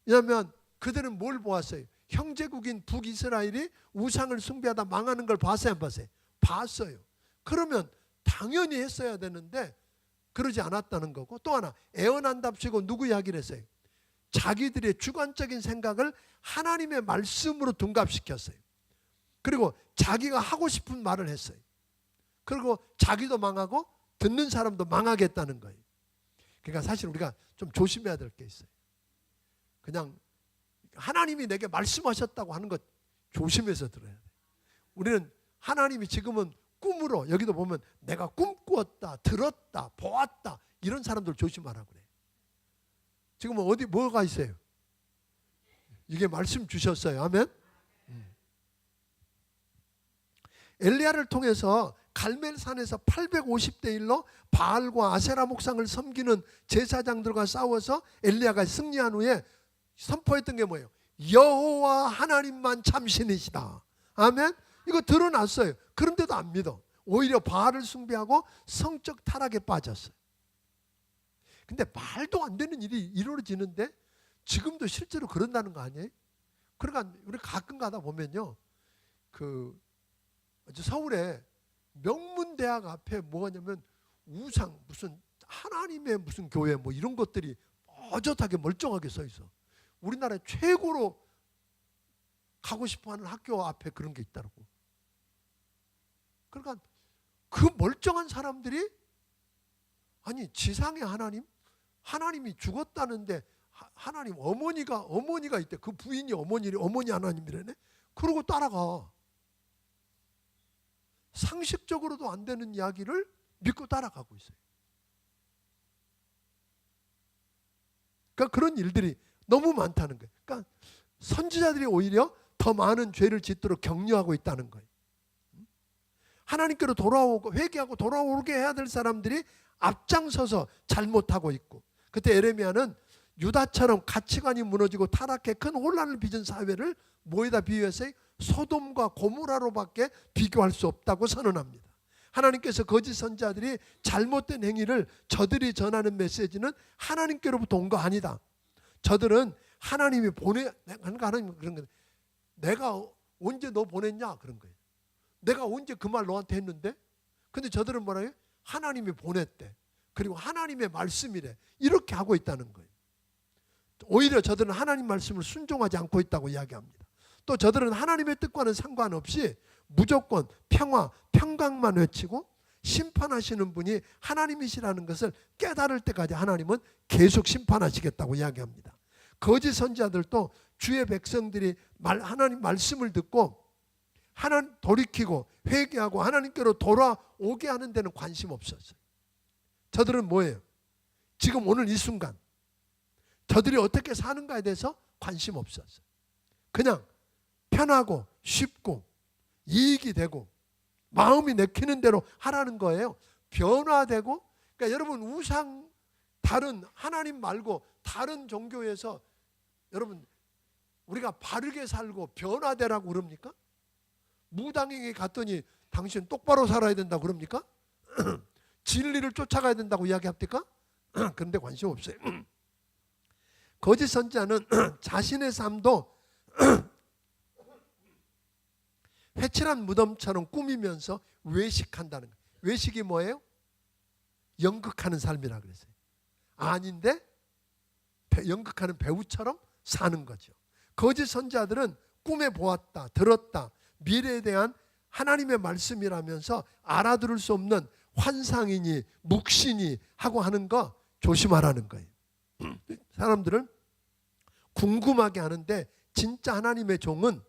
왜냐하면 그들은 뭘 보았어요? 형제국인 북이스라엘이 우상을 숭배하다 망하는 걸 봤어요, 안 봤어요? 봤어요. 그러면 당연히 했어야 되는데 그러지 않았다는 거고, 또 하나 애원한답시고 누구 이야기를 했어요? 자기들의 주관적인 생각을 하나님의 말씀으로 둔갑시켰어요. 그리고 자기가 하고 싶은 말을 했어요. 그리고 자기도 망하고 듣는 사람도 망하겠다는 거예요. 그러니까 사실 우리가 좀 조심해야 될 게 있어요. 그냥 하나님이 내게 말씀하셨다고 하는 것 조심해서 들어야 돼요. 우리는 하나님이 지금은 꿈으로, 여기도 보면 내가 꿈꾸었다, 들었다, 보았다, 이런 사람들 조심하라고 그래요. 지금은 어디 뭐가 있어요? 이게 말씀 주셨어요. 아멘. 엘리야를 통해서 갈멜산에서 850대 1로 바알과 아세라 목상을 섬기는 제사장들과 싸워서 엘리야가 승리한 후에 선포했던 게 뭐예요? 여호와 하나님만 참신이시다. 아멘. 이거 드러났어요. 그런데도 안 믿어. 오히려 바알을 숭배하고 성적 타락에 빠졌어요. 근데 말도 안 되는 일이 이루어지는데 지금도 실제로 그런다는 거 아니에요? 그러니까 우리 가끔 가다 보면요, 그 서울에 명문대학 앞에 뭐냐면 우상 무슨 하나님의 무슨 교회 뭐 이런 것들이 어젓하게 멀쩡하게 서 있어. 우리나라 최고로 가고 싶어하는 학교 앞에 그런 게 있다고. 그러니까 그 멀쩡한 사람들이 아니 지상의 하나님이 죽었다는데 하나님 어머니가 있대. 그 부인이 어머니 하나님이라네. 그러고 따라가. 상식적으로도 안 되는 이야기를 믿고 따라가고 있어요. 그러니까 그런 일들이 너무 많다는 거예요. 그러니까 선지자들이 오히려 더 많은 죄를 짓도록 격려하고 있다는 거예요. 하나님께로 돌아오고 회개하고 돌아오게 해야 될 사람들이 앞장서서 잘못하고 있고, 그때 에레미야는 유다처럼 가치관이 무너지고 타락해 큰 혼란을 빚은 사회를 뭐에다 비유했어요? 소돔과 고모라로밖에 비교할 수 없다고 선언합니다. 하나님께서 거짓 선자들이 잘못된 행위를 저들이 전하는 메시지는 하나님께로부터 온 거 아니다. 저들은 하나님이 하나님 그런 거예요. 내가 언제 너 보냈냐 그런 거예요. 내가 언제 그 말 너한테 했는데? 근데 저들은 뭐라 해요? 하나님이 보냈대. 그리고 하나님의 말씀이래. 이렇게 하고 있다는 거예요. 오히려 저들은 하나님 말씀을 순종하지 않고 있다고 이야기합니다. 또 저들은 하나님의 뜻과는 상관없이 무조건 평화, 평강만 외치고 심판하시는 분이 하나님이시라는 것을 깨달을 때까지 하나님은 계속 심판하시겠다고 이야기합니다. 거짓 선지자들도 주의 백성들이 하나님 말씀을 듣고 하나님 돌이키고 회개하고 하나님께로 돌아오게 하는 데는 관심 없었어요. 저들은 뭐예요? 지금 오늘 이 순간 저들이 어떻게 사는가에 대해서 관심 없었어요. 그냥 편하고 쉽고 이익이 되고 마음이 내키는 대로 하라는 거예요. 변화되고, 그러니까 여러분 다른 하나님 말고 다른 종교에서 여러분 우리가 바르게 살고 변화되라고 그럽니까? 무당에게 갔더니 당신 똑바로 살아야 된다고 그럽니까? 진리를 쫓아가야 된다고 이야기합니까? 그런데 관심 없어요. 거짓 선지자는 자신의 삶도 회칠한 무덤처럼 꾸미면서 외식한다는 거예요. 외식이 뭐예요? 연극하는 삶이라 그랬어요. 아닌데 연극하는 배우처럼 사는 거죠. 거짓 선지자들은 꿈에 보았다, 들었다, 미래에 대한 하나님의 말씀이라면서 알아들을 수 없는 환상이니 묵신이 하고 하는 거 조심하라는 거예요. 사람들은 궁금하게 하는데 진짜 하나님의 종은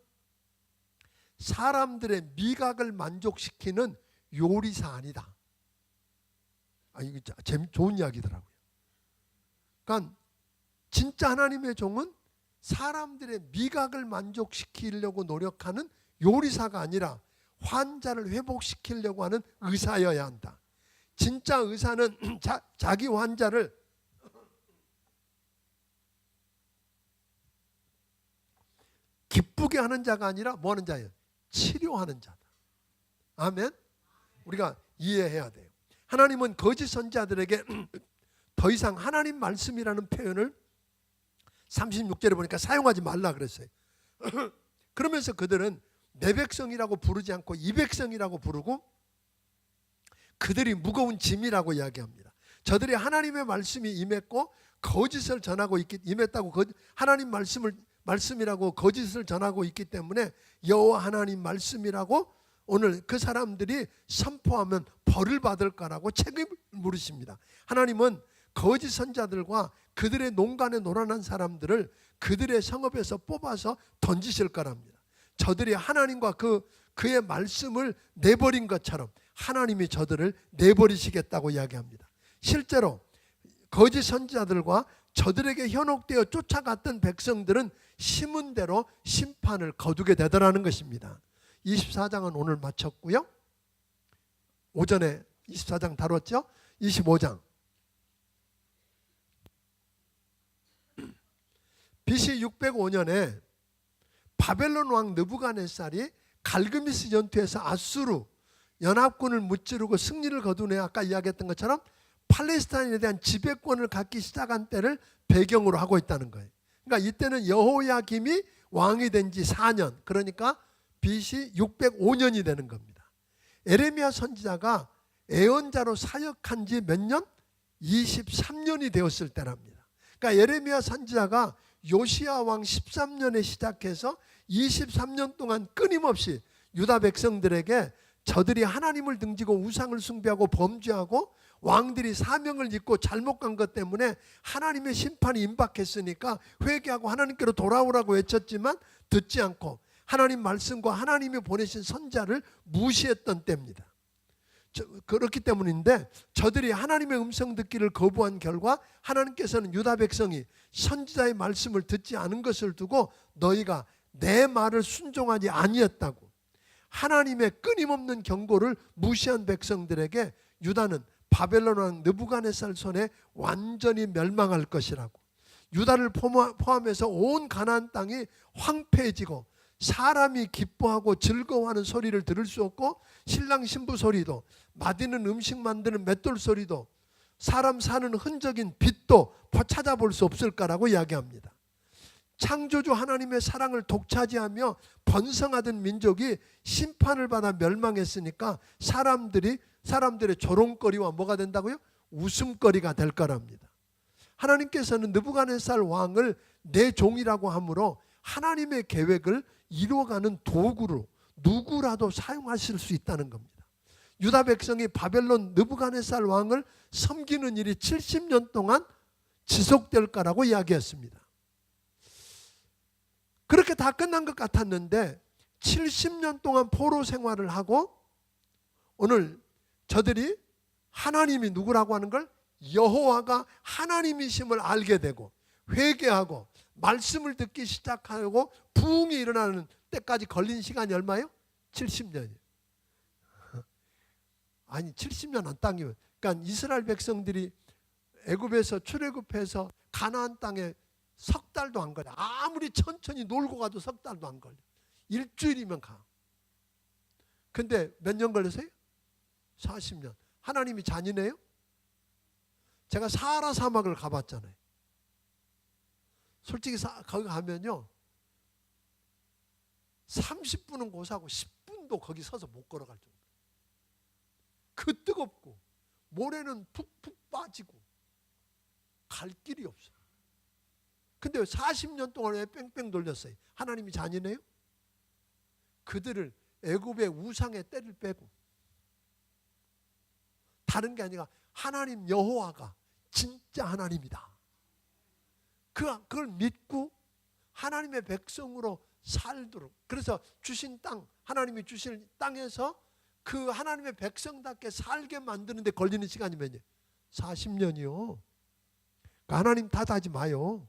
사람들의 미각을 만족시키는 요리사 아니다. 이거 좋은 이야기더라고요. 그러니까 진짜 하나님의 종은 사람들의 미각을 만족시키려고 노력하는 요리사가 아니라 환자를 회복시키려고 하는 의사여야 한다. 진짜 의사는 자기 환자를 기쁘게 하는 자가 아니라 뭐 하는 자예요? 치료하는 자다. 아멘. 우리가 이해해야 돼요. 하나님은 거짓 선지자들에게 더 이상 하나님 말씀이라는 표현을 36절에 보니까 사용하지 말라 그랬어요. 그러면서 그들은 내 백성이라고 부르지 않고 이 백성이라고 부르고 그들이 무거운 짐이라고 이야기합니다. 저들이 하나님의 말씀이 임했고 거짓을 전하고 임했다고 하나님 말씀이라고 거짓을 전하고 있기 때문에 여호와 하나님 말씀이라고 오늘 그 사람들이 선포하면 벌을 받을 거라고 책임을 물으십니다. 하나님은 거짓 선자들과 그들의 농간에 노란한 사람들을 그들의 성읍에서 뽑아서 던지실 거랍니다. 저들이 하나님과 그의 말씀을 내버린 것처럼 하나님이 저들을 내버리시겠다고 이야기합니다. 실제로 거짓 선지자들과 저들에게 현혹되어 쫓아갔던 백성들은 심은 대로 심판을 거두게 되더라는 것입니다. 24장은 오늘 마쳤고요. 오전에 24장 다뤘죠. 25장 BC 605년에 바벨론 왕 느부갓네살이 갈그미스 전투에서 아수르 연합군을 무찌르고 승리를 거둔 후에 아까 이야기했던 것처럼 팔레스타인에 대한 지배권을 갖기 시작한 때를 배경으로 하고 있다는 거예요. 그러니까 이때는 여호야김이 왕이 된 지 4년, 그러니까 BC 605년이 되는 겁니다. 에레미야 선지자가 예언자로 사역한 지 몇 년? 23년이 되었을 때랍니다. 그러니까 에레미야 선지자가 요시야 왕 13년에 시작해서 23년 동안 끊임없이 유다 백성들에게 저들이 하나님을 등지고 우상을 숭배하고 범죄하고 왕들이 사명을 잊고 잘못 간 것 때문에 하나님의 심판이 임박했으니까 회개하고 하나님께로 돌아오라고 외쳤지만 듣지 않고 하나님 말씀과 하나님이 보내신 선자를 무시했던 때입니다. 그렇기 때문인데 저들이 하나님의 음성 듣기를 거부한 결과 하나님께서는 유다 백성이 선지자의 말씀을 듣지 않은 것을 두고 너희가 내 말을 순종하지 아니었다고 하나님의 끊임없는 경고를 무시한 백성들에게 유다는 바벨론 왕 느부갓네살 손에 완전히 멸망할 것이라고, 유다를 포함해서 온 가나안 땅이 황폐해지고 사람이 기뻐하고 즐거워하는 소리를 들을 수 없고 신랑 신부 소리도 맛있는 음식 만드는 맷돌 소리도 사람 사는 흔적인 빛도 찾아볼 수 없을 거라고 이야기합니다. 창조주 하나님의 사랑을 독차지하며 번성하던 민족이 심판을 받아 멸망했으니까 사람들의 조롱거리와 뭐가 된다고요? 웃음거리가 될 거랍니다. 하나님께서는 느부갓네살 왕을 내 종이라고 하므로 하나님의 계획을 이루어가는 도구로 누구라도 사용하실 수 있다는 겁니다. 유다 백성이 바벨론 느부갓네살 왕을 섬기는 일이 70년 동안 지속될 거라고 이야기했습니다. 그렇게 다 끝난 것 같았는데 70년 동안 포로 생활을 하고 오늘 저들이 하나님이 누구라고 하는 걸 여호와가 하나님이심을 알게 되고 회개하고 말씀을 듣기 시작하고 부흥이 일어나는 때까지 걸린 시간이 얼마예요? 70년이에요. 아니 70년 안 땅이면 그러니까 이스라엘 백성들이 애굽에서 출애굽해서 가나안 땅에 석 달도 안 걸려. 아무리 천천히 놀고 가도 석 달도 안 걸려. 일주일이면 가. 근데 몇 년 걸렸어요? 40년. 하나님이 잔인해요? 제가 사하라 사막을 가봤잖아요. 솔직히 거기 가면요 30분은 고사고 10분도 거기 서서 못 걸어갈 정도. 그 뜨겁고 모래는 푹푹 빠지고 갈 길이 없어. 근데 40년 동안 왜 뺑뺑 돌렸어요? 하나님이 잔인해요? 그들을 애굽의 우상의 때를 빼고 다른 게 아니라 하나님 여호와가 진짜 하나님이다. 그걸 믿고 하나님의 백성으로 살도록, 그래서 주신 땅, 하나님이 주신 땅에서 그 하나님의 백성답게 살게 만드는데 걸리는 시간이 몇 년? 40년이요. 그러니까 하나님 탓하지 마요.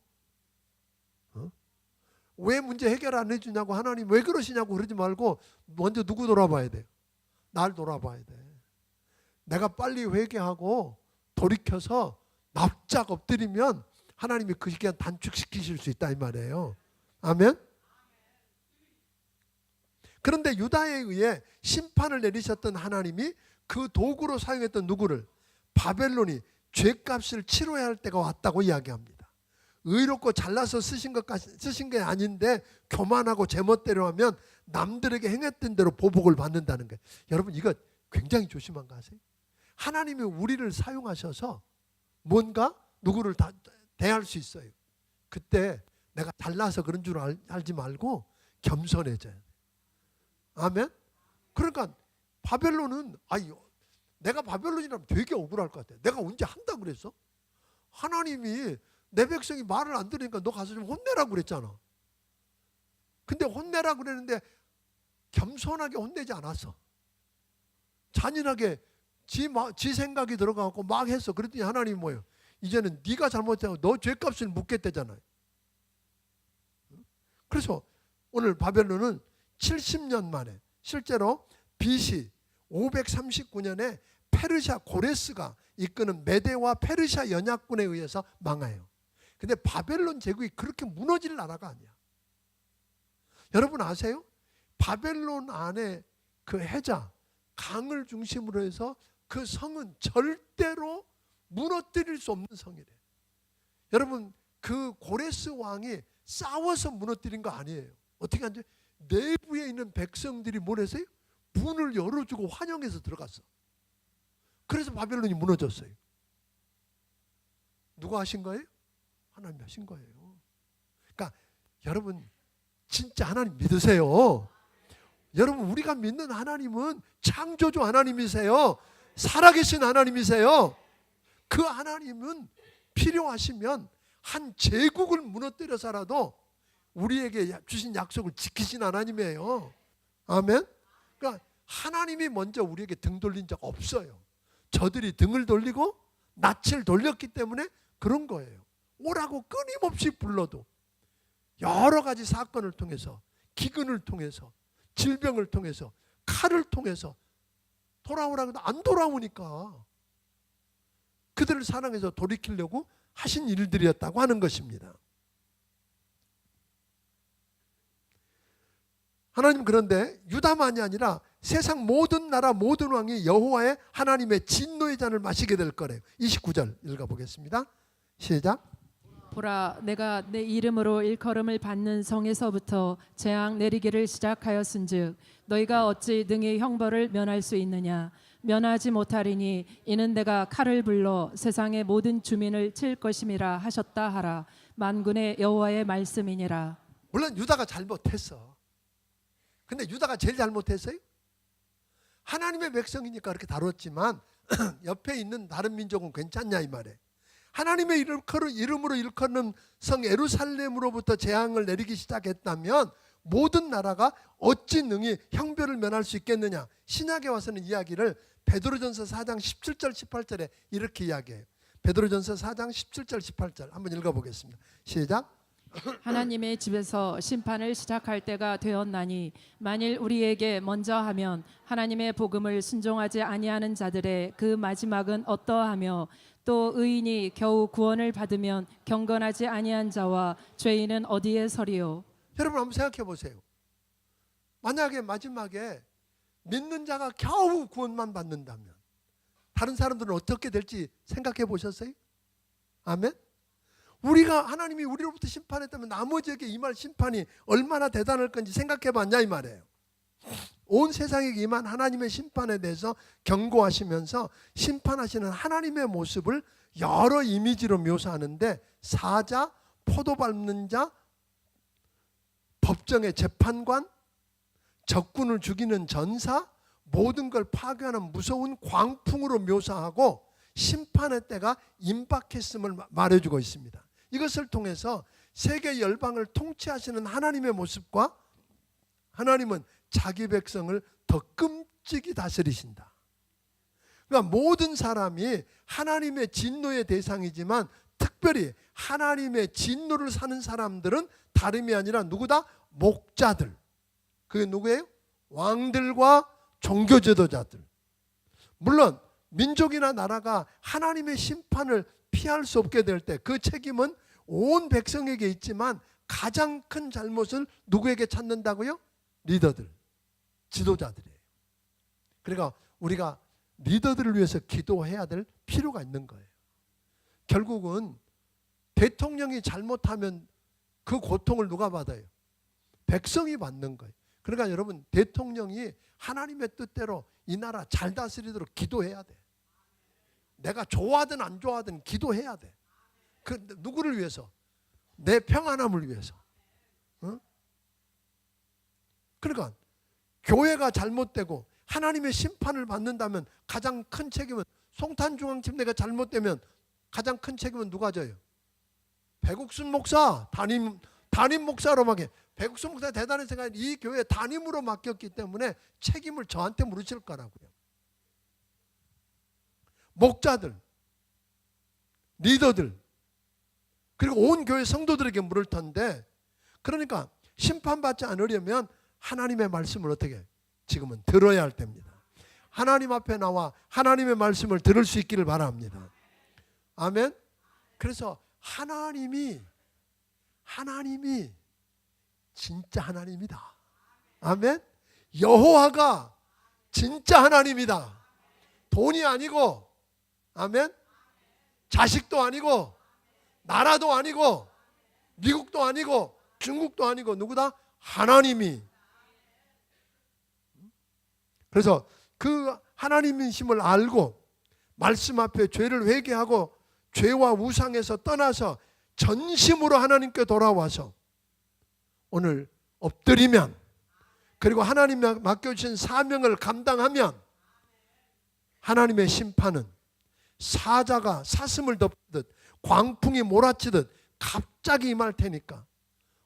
왜 문제 해결 안 해주냐고, 하나님 왜 그러시냐고 그러지 말고 먼저 누구 돌아봐야 돼요? 날 돌아봐야 돼. 내가 빨리 회개하고 돌이켜서 납작 엎드리면 하나님이 그 시간 단축시키실 수 있다 이 말이에요. 아멘. 그런데 유다에 의해 심판을 내리셨던 하나님이 그 도구로 사용했던 누구를? 바벨론이 죄값을 치러야 할 때가 왔다고 이야기합니다. 의롭고 잘나서 쓰신 게 아닌데 교만하고 제멋대로 하면 남들에게 행했던 대로 보복을 받는다는 거예요. 여러분 이거 굉장히 조심한 거 아세요? 하나님이 우리를 사용하셔서 뭔가 누구를 다 대할 수 있어요. 그때 내가 잘나서 그런 줄 알지 말고 겸손해져야 돼. 아멘? 그러니까 바벨론은 내가 바벨론이라면 되게 억울할 것 같아. 내가 언제 한다 그랬어? 하나님이 내 백성이 말을 안 들으니까 너 가서 좀 혼내라고 그랬잖아. 근데 혼내라고 그랬는데 겸손하게 혼내지 않았어. 잔인하게 지 생각이 들어가고 막 했어. 그랬더니 하나님이 뭐예요? 이제는 네가 잘못해서 너 죄값을 묻겠다잖아요. 그래서 오늘 바벨론은 70년 만에 실제로 BC 539년에 페르시아 고레스가 이끄는 메데와 페르시아 연합군에 의해서 망해요. 근데 바벨론 제국이 그렇게 무너질 나라가 아니야. 여러분 아세요? 바벨론 안에 그 해자 강을 중심으로 해서 그 성은 절대로 무너뜨릴 수 없는 성이래. 여러분 그 고레스 왕이 싸워서 무너뜨린 거 아니에요. 어떻게 하는지 내부에 있는 백성들이 뭘 했어요? 문을 열어주고 환영해서 들어갔어. 그래서 바벨론이 무너졌어요. 누가 하신 거예요? 하나님이 하신 거예요. 그러니까 여러분 진짜 하나님 믿으세요. 여러분 우리가 믿는 하나님은 창조주 하나님이세요. 살아계신 하나님이세요. 그 하나님은 필요하시면 한 제국을 무너뜨려서라도 우리에게 주신 약속을 지키신 하나님이에요. 아멘. 그러니까 하나님이 먼저 우리에게 등 돌린 적 없어요. 저들이 등을 돌리고 낯을 돌렸기 때문에 그런 거예요. 오라고 끊임없이 불러도 여러 가지 사건을 통해서, 기근을 통해서, 질병을 통해서, 칼을 통해서 돌아오라고 해도 안 돌아오니까 그들을 사랑해서 돌이키려고 하신 일들이었다고 하는 것입니다. 하나님 그런데 유다만이 아니라 세상 모든 나라 모든 왕이 여호와의 하나님의 진노의 잔을 마시게 될 거래요. 29절 읽어보겠습니다. 시작. 보라, 내가 내 이름으로 일컬음을 받는 성에서부터 재앙 내리기를 시작하였은즉 너희가 어찌 능히 형벌을 면할 수 있느냐? 면하지 못하리니 이는 내가 칼을 불러 세상의 모든 주민을 칠 것임이라 하셨다 하라. 만군의 여호와의 말씀이니라. 물론 유다가 잘못했어. 근데 유다가 제일 잘못했어요? 하나님의 백성이니까 그렇게 다뤘지만 옆에 있는 다른 민족은 괜찮냐 이 말이에요. 하나님의 이름으로 일컫는 성 예루살렘으로부터 재앙을 내리기 시작했다면 모든 나라가 어찌 능히 형벌을 면할 수 있겠느냐. 신약에 와서는 이야기를 베드로전서 4장 17절 18절에 이렇게 이야기해요. 베드로전서 4장 17절 18절 한번 읽어보겠습니다. 시작. 하나님의 집에서 심판을 시작할 때가 되었나니 만일 우리에게 먼저 하면 하나님의 복음을 순종하지 아니하는 자들의 그 마지막은 어떠하며 또 의인이 겨우 구원을 받으면 경건하지 아니한 자와 죄인은 어디에 서리요. 여러분 한번 생각해 보세요. 만약에 마지막에 믿는 자가 겨우 구원만 받는다면 다른 사람들은 어떻게 될지 생각해 보셨어요? 아멘. 하나님이 우리로부터 심판했다면 나머지에게 임할 심판이 얼마나 대단할 건지 생각해 봤냐 이 말이에요. 온 세상에 임한 하나님의 심판에 대해서 경고하시면서 심판하시는 하나님의 모습을 여러 이미지로 묘사하는데 사자, 포도 밟는 자, 법정의 재판관, 적군을 죽이는 전사, 모든 걸 파괴하는 무서운 광풍으로 묘사하고 심판의 때가 임박했음을 말해주고 있습니다. 이것을 통해서 세계 열방을 통치하시는 하나님의 모습과 하나님은 자기 백성을 더 끔찍이 다스리신다. 그러니까 모든 사람이 하나님의 진노의 대상이지만 특별히 하나님의 진노를 사는 사람들은 다름이 아니라 누구다? 목자들. 그게 누구예요? 왕들과 종교 지도자들. 물론 민족이나 나라가 하나님의 심판을 피할 수 없게 될 때 그 책임은 온 백성에게 있지만 가장 큰 잘못을 누구에게 찾는다고요? 리더들, 지도자들이에요. 그러니까 우리가 리더들을 위해서 기도해야 될 필요가 있는 거예요. 결국은 대통령이 잘못하면 그 고통을 누가 받아요? 백성이 받는 거예요. 그러니까 여러분, 대통령이 하나님의 뜻대로 이 나라 잘 다스리도록 기도해야 돼. 내가 좋아하든 안 좋아하든 기도해야 돼. 그 누구를 위해서? 내 평안함을 위해서. 어? 그러니까 교회가 잘못되고 하나님의 심판을 받는다면 가장 큰 책임은, 송탄중앙침례가 잘못되면 가장 큰 책임은 누가 져요? 백옥순 목사, 담임 목사로 맡겨. 백옥순 목사 대단한 생각이 이 교회 담임으로 맡겼기 때문에 책임을 저한테 물으실 거라고요. 목자들, 리더들, 그리고 온 교회 성도들에게 물을 텐데, 그러니까 심판받지 않으려면 하나님의 말씀을 어떻게 해요? 지금은 들어야 할 때입니다. 하나님 앞에 나와 하나님의 말씀을 들을 수 있기를 바랍니다. 아멘. 그래서 하나님이 진짜 하나님이다. 아멘. 여호와가 진짜 하나님이다. 돈이 아니고, 아멘, 자식도 아니고, 나라도 아니고, 미국도 아니고, 중국도 아니고, 누구다? 하나님이. 그래서 그 하나님이심을 알고 말씀 앞에 죄를 회개하고 죄와 우상에서 떠나서 전심으로 하나님께 돌아와서 오늘 엎드리면, 그리고 하나님이 맡겨주신 사명을 감당하면 하나님의 심판은 사자가 사슴을 덮듯 광풍이 몰아치듯 갑자기 임할 테니까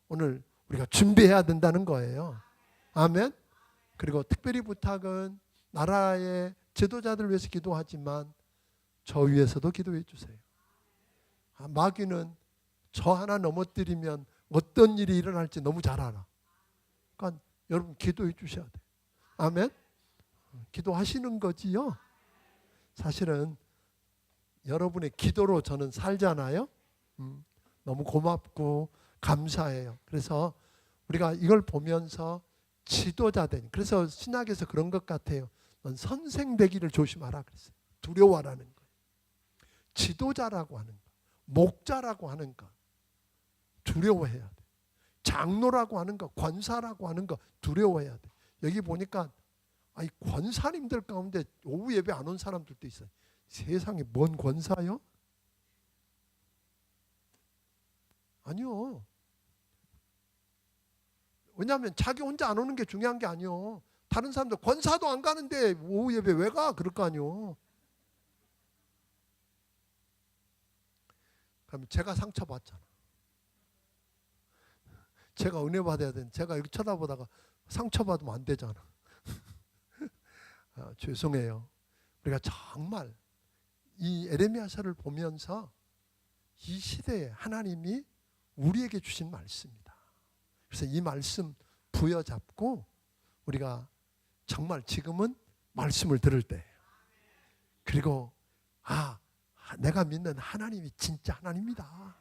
오늘 우리가 준비해야 된다는 거예요. 아멘. 그리고 특별히 부탁은 나라의 지도자들 위해서 기도하지만 저 위해서도 기도해 주세요. 마귀는 저 하나 넘어뜨리면 어떤 일이 일어날지 너무 잘 알아. 그러니까 여러분 기도해 주셔야 돼요. 아멘. 기도하시는 거지요. 사실은 여러분의 기도로 저는 살잖아요. 너무 고맙고 감사해요. 그래서 우리가 이걸 보면서 지도자된, 그래서 신학에서 그런 것 같아요. 넌 선생 되기를 조심하라 그랬어요. 두려워하라는 거예요. 지도자라고 하는 거, 목자라고 하는 거 두려워해야 돼. 장로라고 하는 거, 권사라고 하는 거 두려워해야 돼. 여기 보니까 아니 권사님들 가운데 오후 예배 안 온 사람들도 있어요. 세상에 뭔 권사요? 아니요. 왜냐하면 자기 혼자 안 오는 게 중요한 게 아니요. 다른 사람들 권사도 안 가는데 오후 예배 왜 가? 그럴 거 아니요. 그럼 제가 상처받잖아. 제가 은혜 받아야 되는데 제가 이렇게 쳐다보다가 상처받으면 안 되잖아. 죄송해요. 우리가 정말 이 에레미야서를 보면서 이 시대에 하나님이 우리에게 주신 말씀이다. 그래서 이 말씀 부여잡고 우리가 정말 지금은 말씀을 들을 때, 그리고 내가 믿는 하나님이 진짜 하나님이다.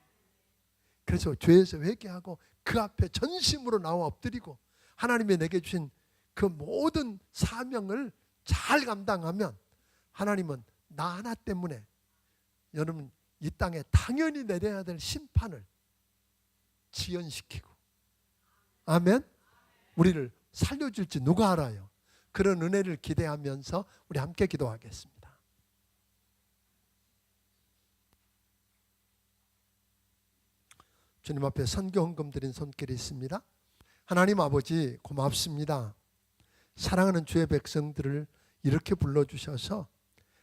그래서 죄에서 회개하고 그 앞에 전심으로 나와 엎드리고 하나님이 내게 주신 그 모든 사명을 잘 감당하면 하나님은 나 하나 때문에 여러분 이 땅에 당연히 내려야 될 심판을 지연시키고, 아멘, 우리를 살려줄지 누가 알아요. 그런 은혜를 기대하면서 우리 함께 기도하겠습니다. 주님 앞에 선교 헌금 드린 손길이 있습니다. 하나님 아버지 고맙습니다. 사랑하는 주의 백성들을 이렇게 불러주셔서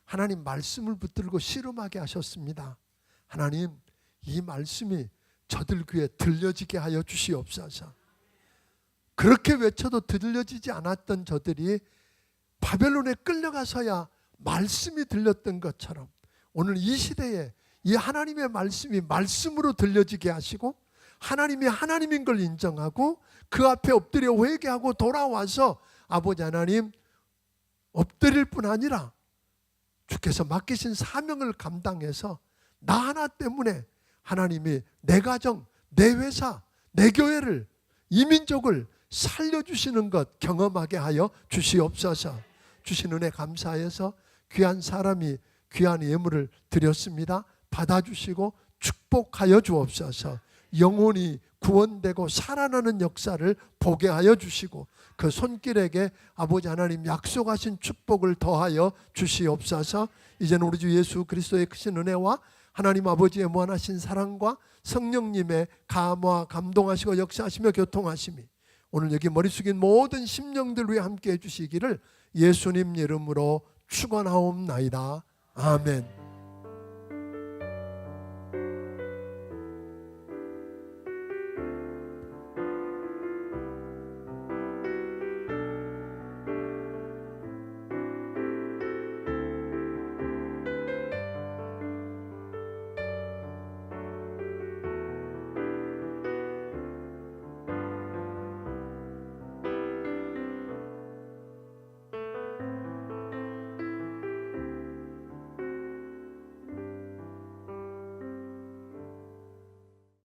하나님 말씀을 붙들고 씨름하게 하셨습니다. 하나님 이 말씀이 저들 귀에 들려지게 하여 주시옵소서. 그렇게 외쳐도 들려지지 않았던 저들이 바벨론에 끌려가서야 말씀이 들렸던 것처럼 오늘 이 시대에 이 하나님의 말씀이 말씀으로 들려지게 하시고 하나님이 하나님인 걸 인정하고 그 앞에 엎드려 회개하고 돌아와서 아버지 하나님 엎드릴 뿐 아니라 주께서 맡기신 사명을 감당해서 나 하나 때문에 하나님이 내 가정, 내 회사, 내 교회를, 이민족을 살려주시는 것 경험하게 하여 주시옵소서. 주신 은혜 감사해서 귀한 사람이 귀한 예물을 드렸습니다. 받아주시고 축복하여 주옵소서. 영혼이 구원되고 살아나는 역사를 보게 하여 주시고 그 손길에게 아버지 하나님 약속하신 축복을 더하여 주시옵소서. 이제는 우리 주 예수 그리스도의 크신 은혜와 하나님 아버지의 무한하신 사랑과 성령님의 감화 감동하시고 역사하시며 교통하심이 오늘 여기 머리 숙인 모든 심령들 위해 함께 해주시기를 예수님 이름으로 축원하옵나이다. 아멘.